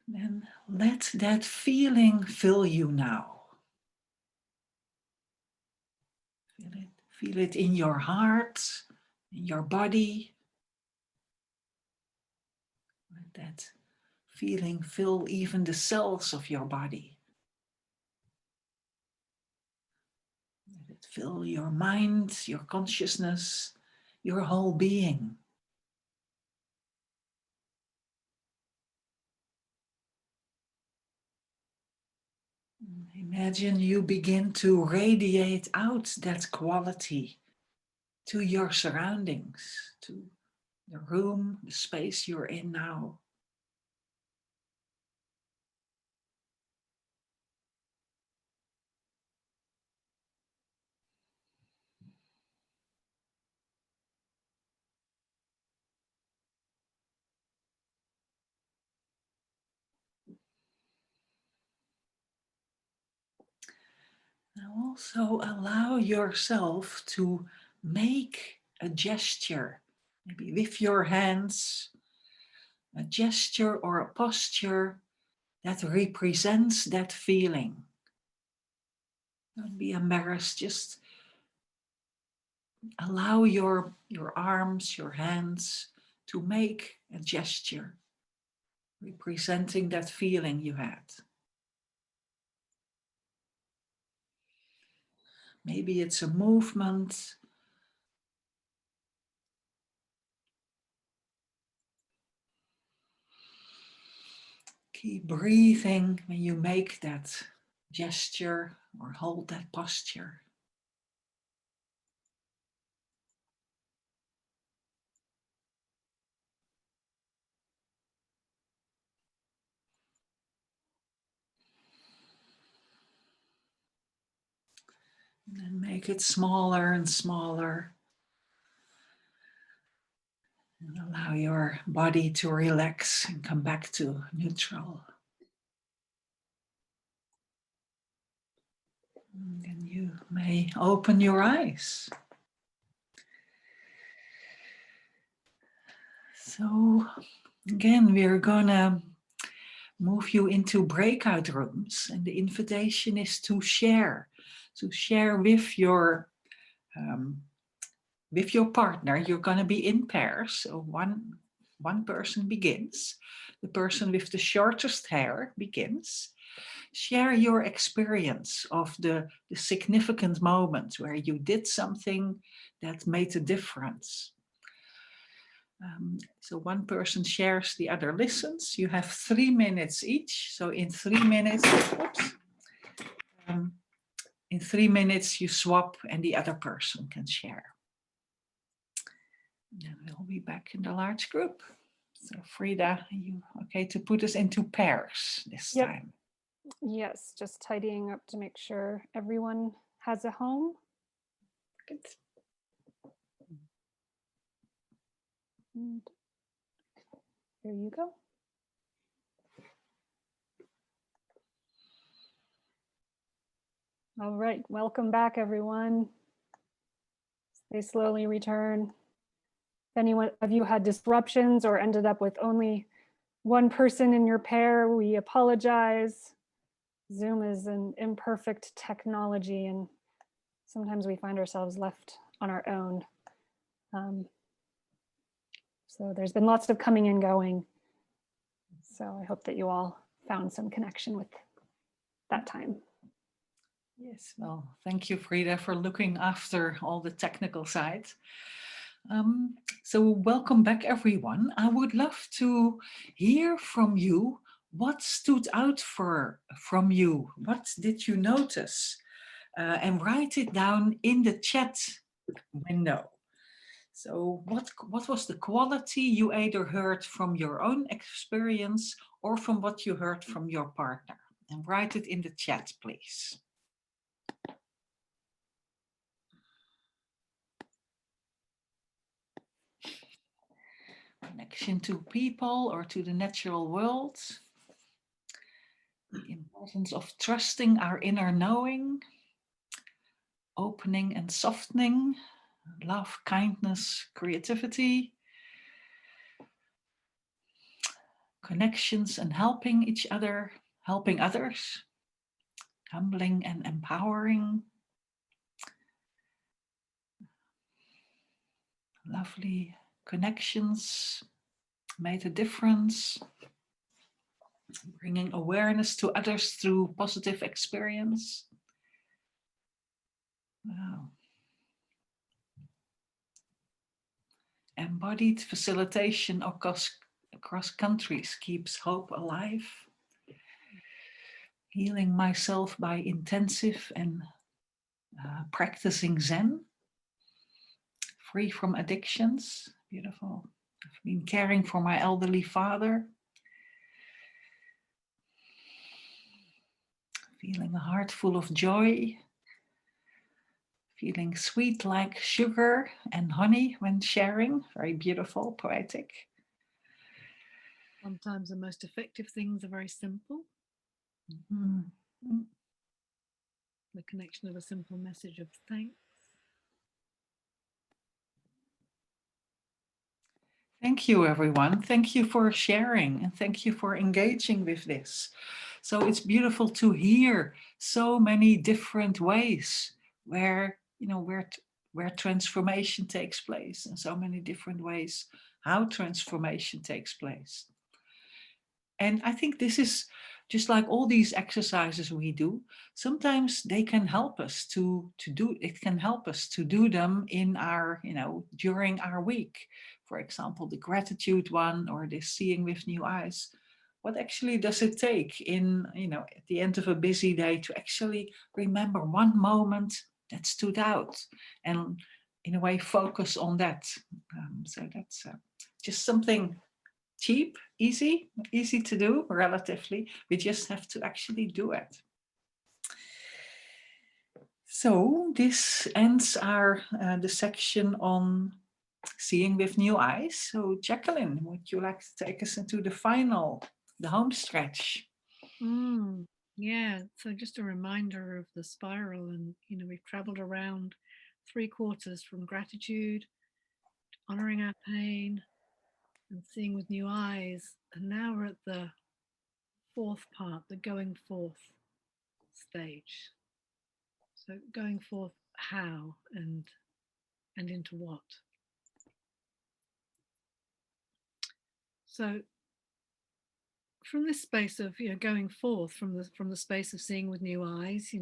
Then let that feeling fill you now. Feel it in your heart, in your body. Let that feeling fill even the cells of your body. Let it fill your mind, your consciousness, your whole being. Imagine you begin to radiate out that quality to your surroundings, to the room, the space you're in now. Now also allow yourself to make a gesture, maybe with your hands, a gesture or a posture that represents that feeling. Don't be embarrassed, just allow your arms, your hands to make a gesture representing that feeling you had. Maybe it's a movement. Keep breathing when you make that gesture or hold that posture. And then make it smaller and smaller. And allow your body to relax and come back to neutral. And then you may open your eyes. So again, we're gonna move you into breakout rooms, and the invitation is to share. to share with your partner. You're going to be in pairs. So one person begins. The person with the shortest hair begins. Share your experience of the significant moments where you did something that made a difference. So one person shares, the other listens. You have 3 minutes each. So in 3 minutes, in 3 minutes you swap and the other person can share. Then we'll be back in the large group. So Frida, you okay to put us into pairs this time? Yes, just tidying up to make sure everyone has a home. Good. And there you go. All right, welcome back, everyone. They slowly return. If anyone of you had disruptions or ended up with only one person in your pair, we apologize. Zoom is an imperfect technology, and sometimes we find ourselves left on our own. So there's been lots of coming and going. So I hope that you all found some connection with that time. Yes, well, thank you, Frida, for looking after all the technical side. So welcome back, everyone. I would love to hear from you. What stood out from you? What did you notice? And write it down in the chat window. So what was the quality you either heard from your own experience or from what you heard from your partner? And write it in the chat, please. Connection to people or to the natural world. The importance of trusting our inner knowing. Opening and softening. Love, kindness, creativity. Connections and helping each other, helping others. Humbling and empowering. Lovely connections made a difference. Bringing awareness to others through positive experience. Wow. Embodied facilitation across countries keeps hope alive. Healing myself by intensive and practicing Zen. Free from addictions. Beautiful. I've been caring for my elderly father. Feeling a heart full of joy. Feeling sweet like sugar and honey when sharing. Very beautiful, poetic. Sometimes the most effective things are very simple. Mm-hmm. The connection of a simple message of thanks. Thank you, everyone. Thank you for sharing and thank you for engaging with this. So it's beautiful to hear so many different ways where transformation takes place, and so many different ways how transformation takes place. And I think this is just like all these exercises we do. Sometimes they can help us to do them in our, during our week. For example, the gratitude one or the seeing with new eyes. What actually does it take in, at the end of a busy day to actually remember one moment that stood out and in a way focus on that. So that's just something cheap, easy to do, relatively. We just have to actually do it. So this ends our the section on seeing with new eyes. So Jacqueline, would you like to take us into the home stretch? Yeah, so just a reminder of the spiral, and we've traveled around 3/4 from gratitude, honoring our pain, and seeing with new eyes. And now we're at the 4th part, the going forth stage. So going forth, how and into what. So from this space of going forth from the space of seeing with new eyes,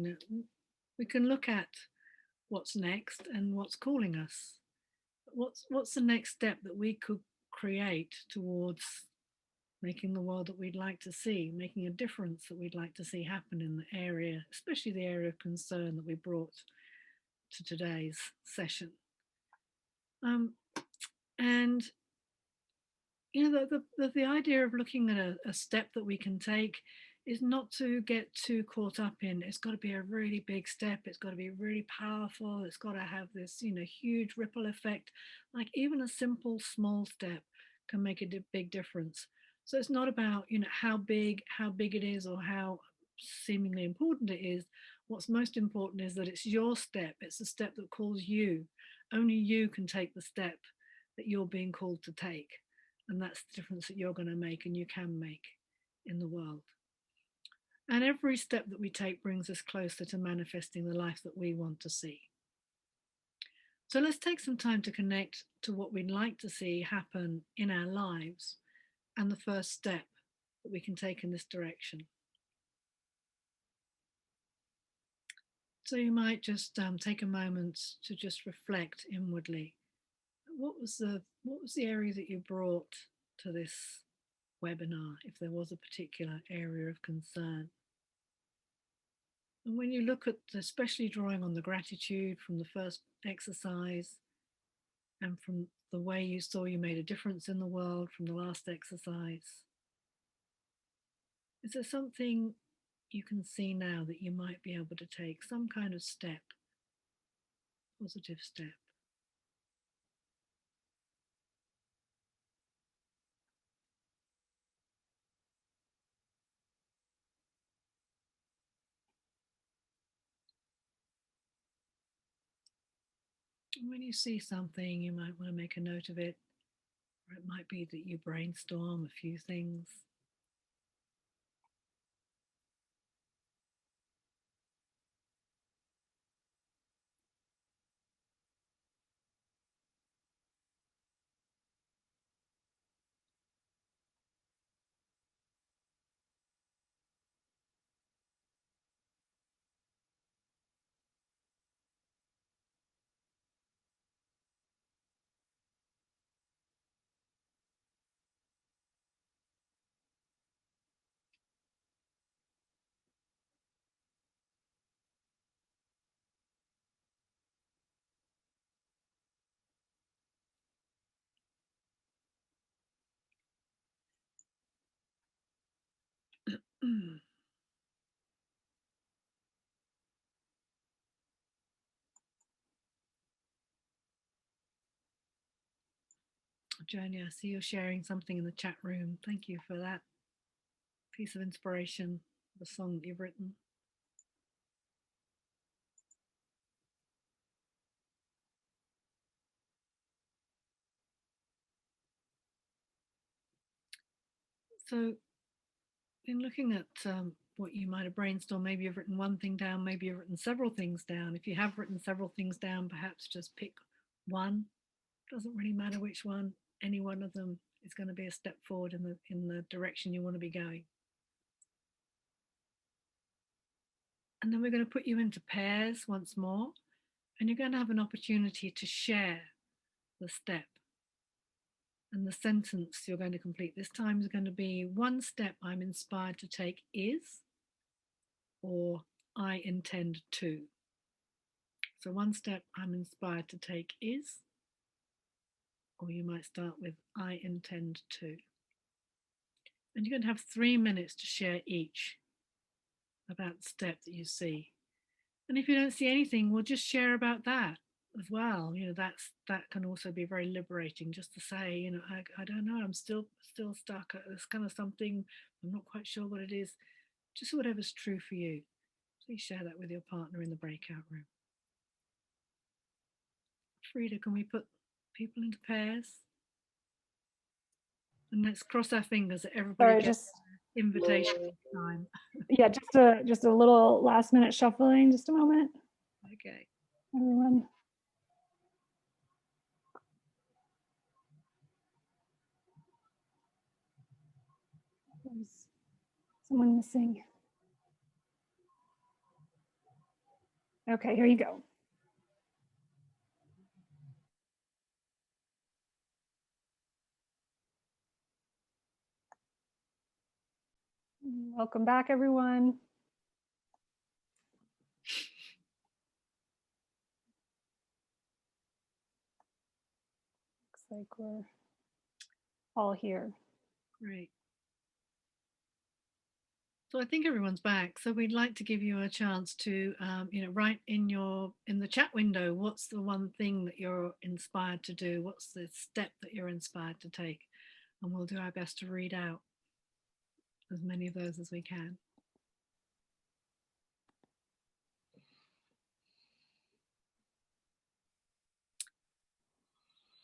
we can look at what's next and what's calling us. What's the next step that we could create towards making the world that we'd like to see, making a difference that we'd like to see happen in the area, especially the area of concern that we brought to today's session. And the idea of looking at a step that we can take is not to get too caught up in it's got to be a really big step, it's got to be really powerful, it's got to have this huge ripple effect. Like even a simple small step can make a big difference. So it's not about how big it is or how seemingly important it is. What's most important is that it's your step, it's a step that calls you. Only you can take the step that you're being called to take. And that's the difference that you're going to make and you can make in the world. And every step that we take brings us closer to manifesting the life that we want to see. So let's take some time to connect to what we'd like to see happen in our lives and the first step that we can take in this direction. So you might just take a moment to just reflect inwardly. What was the area that you brought to this webinar, if there was a particular area of concern? And when you look at, especially drawing on the gratitude from the first exercise and from the way you saw you made a difference in the world from the last exercise, is there something you can see now that you might be able to take, some kind of step, positive step? And when you see something, you might want to make a note of it, or it might be that you brainstorm a few things. Joni, I see you're sharing something in the chat room. Thank you for that piece of inspiration, the song that you've written. So in looking at what you might have brainstormed, maybe you've written one thing down, maybe you've written several things down. If you have written several things down, perhaps just pick one. Doesn't really matter which one. Any one of them is going to be a step forward in the direction you want to be going. And then we're going to put you into pairs once more, and you're going to have an opportunity to share the step. And the sentence you're going to complete this time is going to be, one step I'm inspired to take is, or I intend to. So one step I'm inspired to take is, or you might start with I intend to. And you're going to have 3 minutes to share each about the step that you see. And if you don't see anything, we'll just share about that as well. That can also be very liberating, just to say, I don't know, I'm still stuck. It's kind of something, I'm not quite sure what it is. Just whatever's true for you. Please share that with your partner in the breakout room. Frida, can we put people into pairs? And let's cross our fingers that everybody gets invitation time. Yeah, just a little last minute shuffling, just a moment. Okay. Everyone. There's someone missing. Okay, here you go. Welcome back, everyone. Looks like we're all here. Great. So I think everyone's back. So we'd like to give you a chance to, write in the chat window, what's the one thing that you're inspired to do? What's the step that you're inspired to take? And we'll do our best to read out as many of those as we can.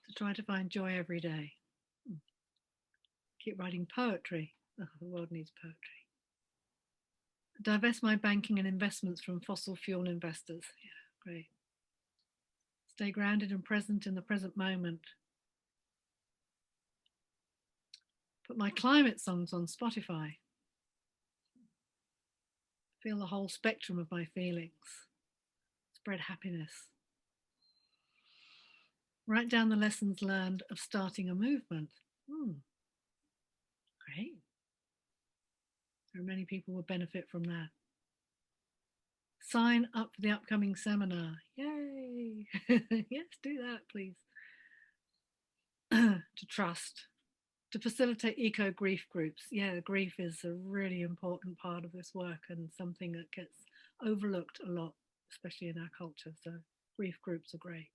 To try to find joy every day. Keep writing poetry. Oh, the world needs poetry. Divest my banking and investments from fossil fuel investors. Yeah, great. Stay grounded and present in the present moment. Put my climate songs on Spotify. Feel the whole spectrum of my feelings. Spread happiness. Write down the lessons learned of starting a movement. Great. There are many people who will benefit from that. Sign up for the upcoming seminar. Yay! Yes, do that, please. To trust. To facilitate eco grief groups. Yeah, grief is a really important part of this work and something that gets overlooked a lot, especially in our culture. So grief groups are great.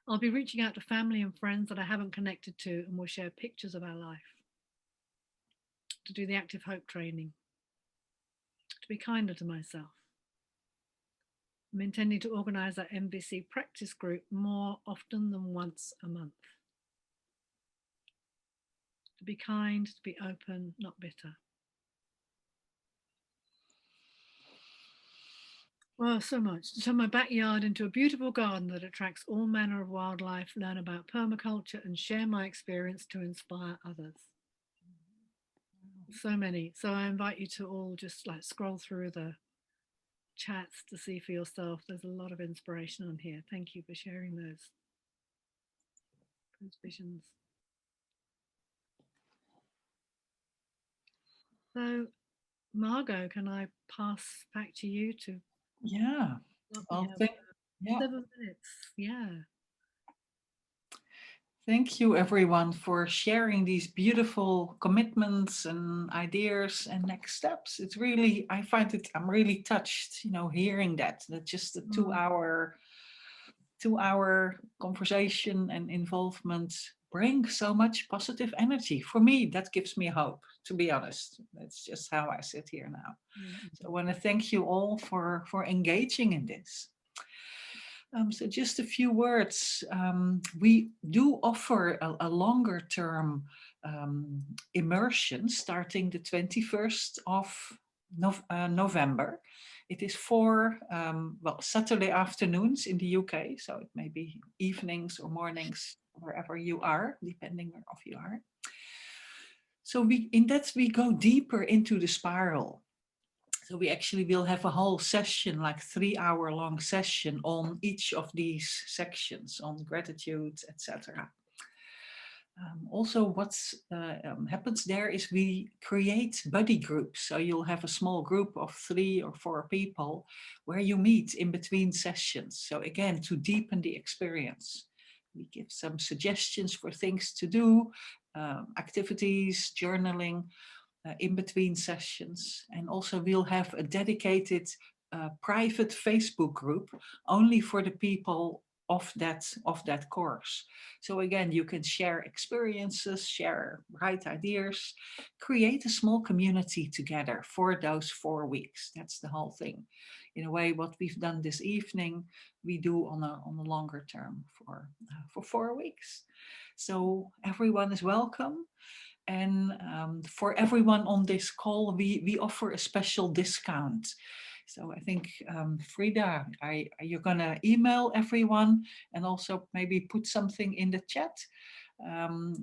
I'll be reaching out to family and friends that I haven't connected to, and we'll share pictures of our life. To do the active hope training. To be kinder to myself. I'm intending to organise that MBC practice group more often than once a month. To be kind, to be open, not bitter. Well, so much. To turn my backyard into a beautiful garden that attracts all manner of wildlife, learn about permaculture, and share my experience to inspire others. So many. So I invite you to all just like scroll through the chats to see for yourself. There's a lot of inspiration on here. Thank you for sharing those visions. So, Margo, can I pass back to you to? Yeah. Well, 7 minutes. Yeah. Thank you, everyone, for sharing these beautiful commitments and ideas and next steps. It's really, I'm really touched, hearing that just a 2-hour conversation and involvement bring so much positive energy. For me, that gives me hope, to be honest. That's just how I sit here now. So I want to thank you all for engaging in this. So just a few words. We do offer a longer term immersion starting the 21st of November. It is for Saturday afternoons in the UK, so it may be evenings or mornings wherever you are, depending where you are. So we go deeper into the spiral. So we actually will have a whole session, like 3-hour-long session on each of these sections, on gratitude, etc. Also, what happens there is we create buddy groups. So you'll have a small group of 3 or 4 people where you meet in between sessions. So again, to deepen the experience. We give some suggestions for things to do, activities, journaling, in between sessions. And also we'll have a dedicated private Facebook group only for the people of that course. So again, you can share experiences, share bright ideas, create a small community together for those 4 weeks. That's the whole thing. In a way, what we've done this evening, we do on a longer term for 4 weeks. So everyone is welcome. And for everyone on this call, we offer a special discount. So I think, Frida, you're going to email everyone and also maybe put something in the chat.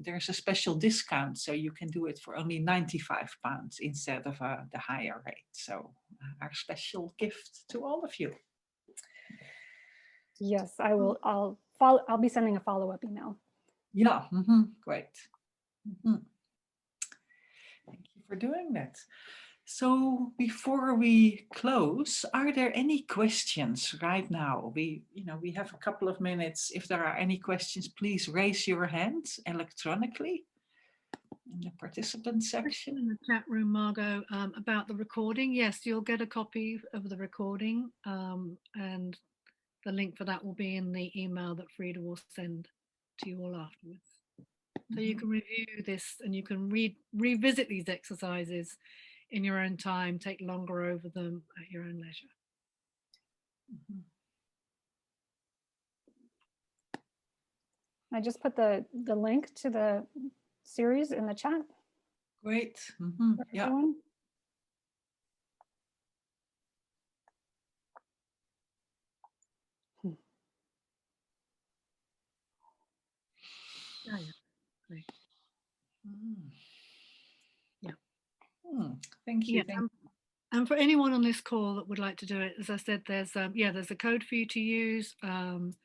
There's a special discount, so you can do it for only £95 instead of the higher rate. So our special gift to all of you. Yes, I will. I'll be sending a follow-up email. Yeah, great. Thank you for doing that. So before we close, are there any questions right now? We have a couple of minutes. If there are any questions, please raise your hand electronically in the participant section. In the chat room, Margo, about the recording. Yes, you'll get a copy of the recording, and the link for that will be in the email that Frida will send to you all afterwards. So you can review this and you can revisit these exercises in your own time, take longer over them at your own leisure. I just put the link to the series in the chat. Great. Yeah. Everyone. Oh, yeah. Great. Yeah. Thank you. Yeah. And for anyone on this call that would like to do it, as I said, there's a code for you to use. I'm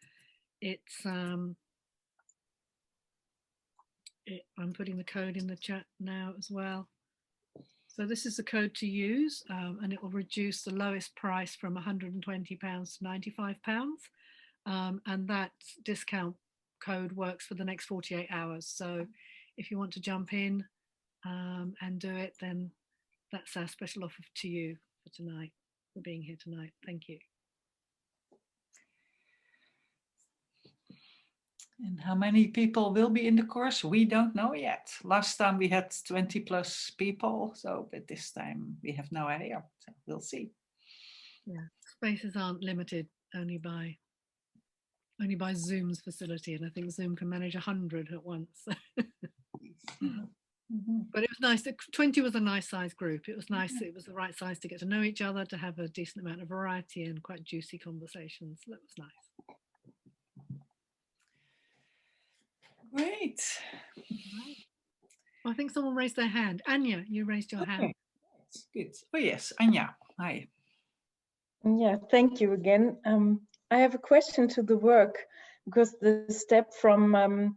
putting the code in the chat now as well. So this is the code to use, and it will reduce the lowest price from £120 to £95. And that discount code works for the next 48 hours. So if you want to jump in and do it, then that's our special offer to you for tonight, for being here tonight. Thank you. And how many people will be in the course? We don't know yet. Last time we had 20 plus people, but this time we have no idea. So we'll see. Yeah, spaces aren't limited only by Zoom's facility, and I think Zoom can manage 100 at once. But it was nice. 20 was a nice size group. It was nice. It was the right size to get to know each other, to have a decent amount of variety and quite juicy conversations. That was nice. Great. Well, I think someone raised their hand. Anya, you raised your hand. That's good. Oh yes, Anya. Hi. Yeah, thank you again. I have a question to the work, because the step from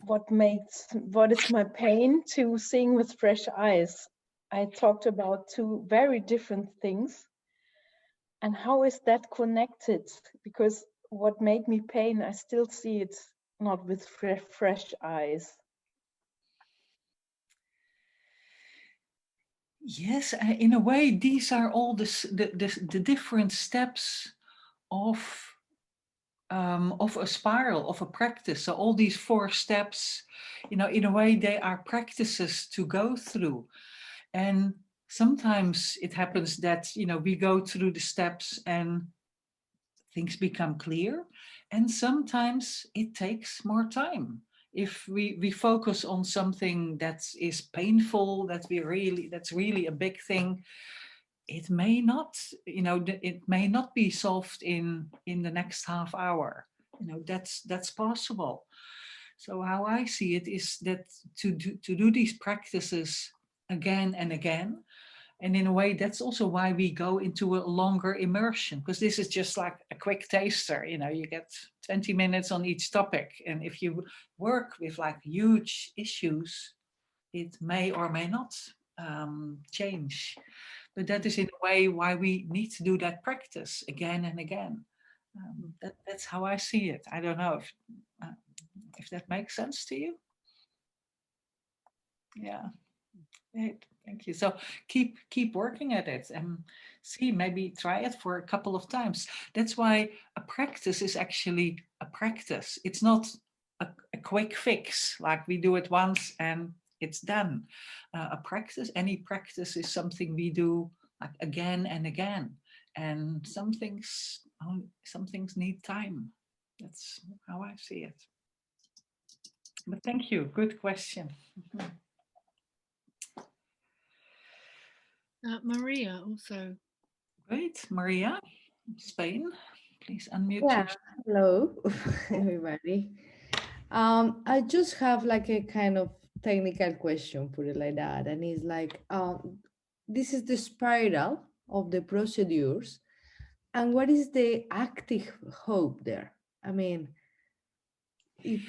what is my pain to seeing with fresh eyes. I talked about two very different things. And how is that connected? Because what made me pain, I still see it not with fresh eyes. Yes, in a way, these are all the different steps of a spiral, of a practice. So all these 4 steps, in a way, they are practices to go through. And sometimes it happens that, we go through the steps and things become clear. And sometimes it takes more time. If we focus on something that is painful, that's really a big thing, it may not, it may not be solved in the next half hour. That's possible. So how I see it is that to do these practices again and again. And in a way, that's also why we go into a longer immersion, because this is just like a quick taster. You get 20 minutes on each topic. And if you work with like huge issues, it may or may not change. But that is in a way why we need to do that practice again and again. That's how I see it. I don't know if that makes sense to you. Yeah. Great. Thank you. So keep working at it and see, maybe try it for a couple of times. That's why a practice is actually a practice. It's not a quick fix, like we do it once and it's done. Any practice is something we do like again and again. And some things need time. That's how I see it. But thank you. Good question. Maria also. Great. Maria, Spain, please unmute Yeah, yourself. hello, everybody. I just have like a kind of technical question, put it like that. And it's like, this is the spiral of the procedures. And what is the active hope there? I mean, if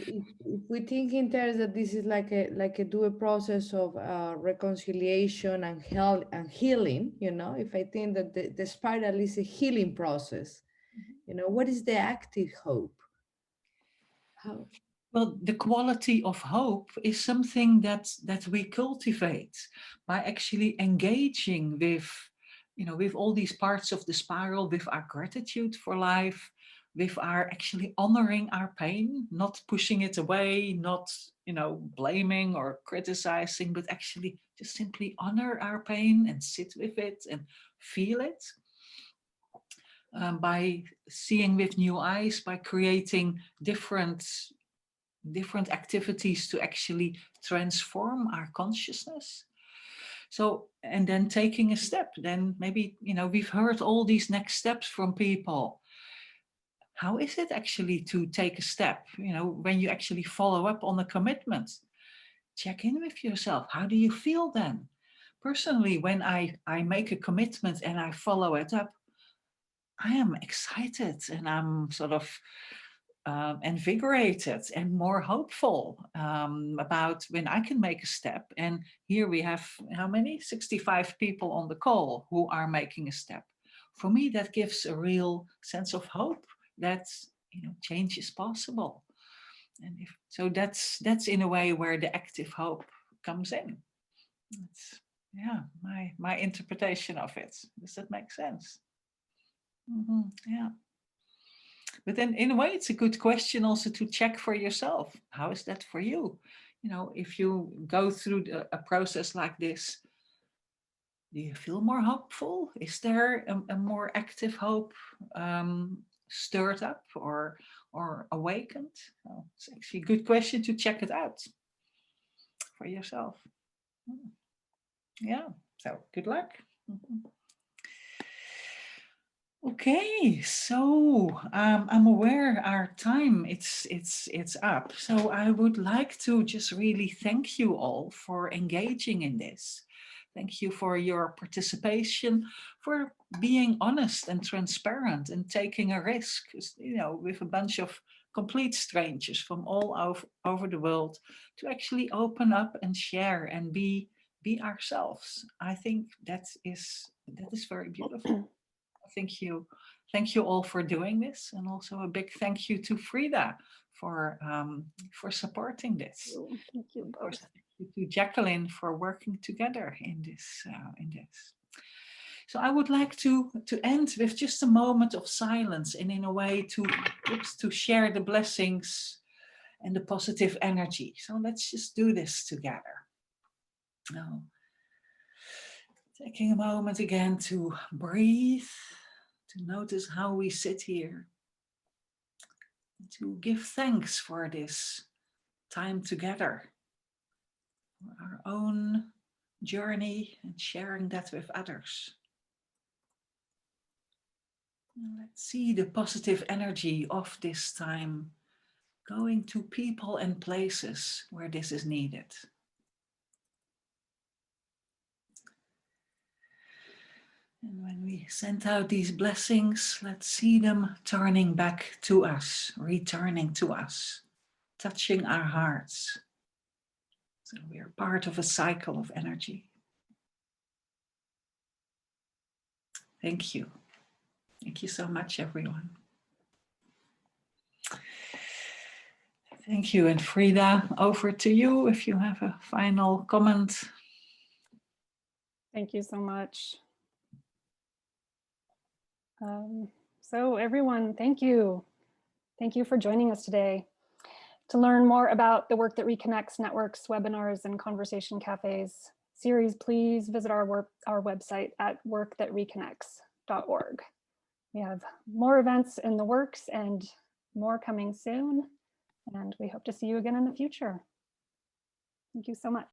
we think in terms that this is like a dual process of reconciliation and health and healing, you know, if I think that the spiral is a healing process, you know, what is the active hope? How? Well, the quality of hope is something that we cultivate by actually engaging with, with all these parts of the spiral, with our gratitude for life, with our actually honoring our pain, not pushing it away, not, blaming or criticizing, but actually just simply honor our pain and sit with it and feel it. By seeing with new eyes, by creating different activities to actually transform our consciousness. So, and then taking a step, then maybe, we've heard all these next steps from people. How is it actually to take a step? When you actually follow up on a commitment, check in with yourself. How do you feel then? Personally, when I make a commitment and I follow it up, I am excited and I'm sort of invigorated and more hopeful about when I can make a step. And here we have how many? 65 people on the call who are making a step. For me, that gives a real sense of hope that change is possible. And so that's in a way where the active hope comes in. That's my interpretation of it. Does that make sense? Yeah. But then in a way, it's a good question also to check for yourself. How is that for you? If you go through a process like this, do you feel more hopeful? Is there a more active hope stirred up or awakened? Well, it's actually a good question to check it out for yourself. Yeah, so good luck. Okay, so I'm aware our time it's up. So I would like to just really thank you all for engaging in this. Thank you for your participation, for being honest and transparent and taking a risk, with a bunch of complete strangers from all over the world to actually open up and share and be ourselves. I think that is very beautiful. Thank you all for doing this, and also a big thank you to Frida for supporting this. Thank you Of course, both. thank you to Jacqueline for working together in this. So I would like to end with just a moment of silence, and in a way to share the blessings and the positive energy. So let's just do this together. Now, taking a moment again to breathe, to notice how we sit here, to give thanks for this time together, for our own journey and sharing that with others. And let's see the positive energy of this time going to people and places where this is needed. And when we send out these blessings, let's see them turning back to us, returning to us, touching our hearts. So we are part of a cycle of energy. Thank you. Thank you so much, everyone. Thank you. And Frida, over to you if you have a final comment. Thank you so much. So everyone, thank you. Thank you for joining us today. To learn more about the Work That Reconnects networks, webinars, and conversation cafes series, please visit our website at workthatreconnects.org. We have more events in the works and more coming soon, and we hope to see you again in the future. Thank you so much.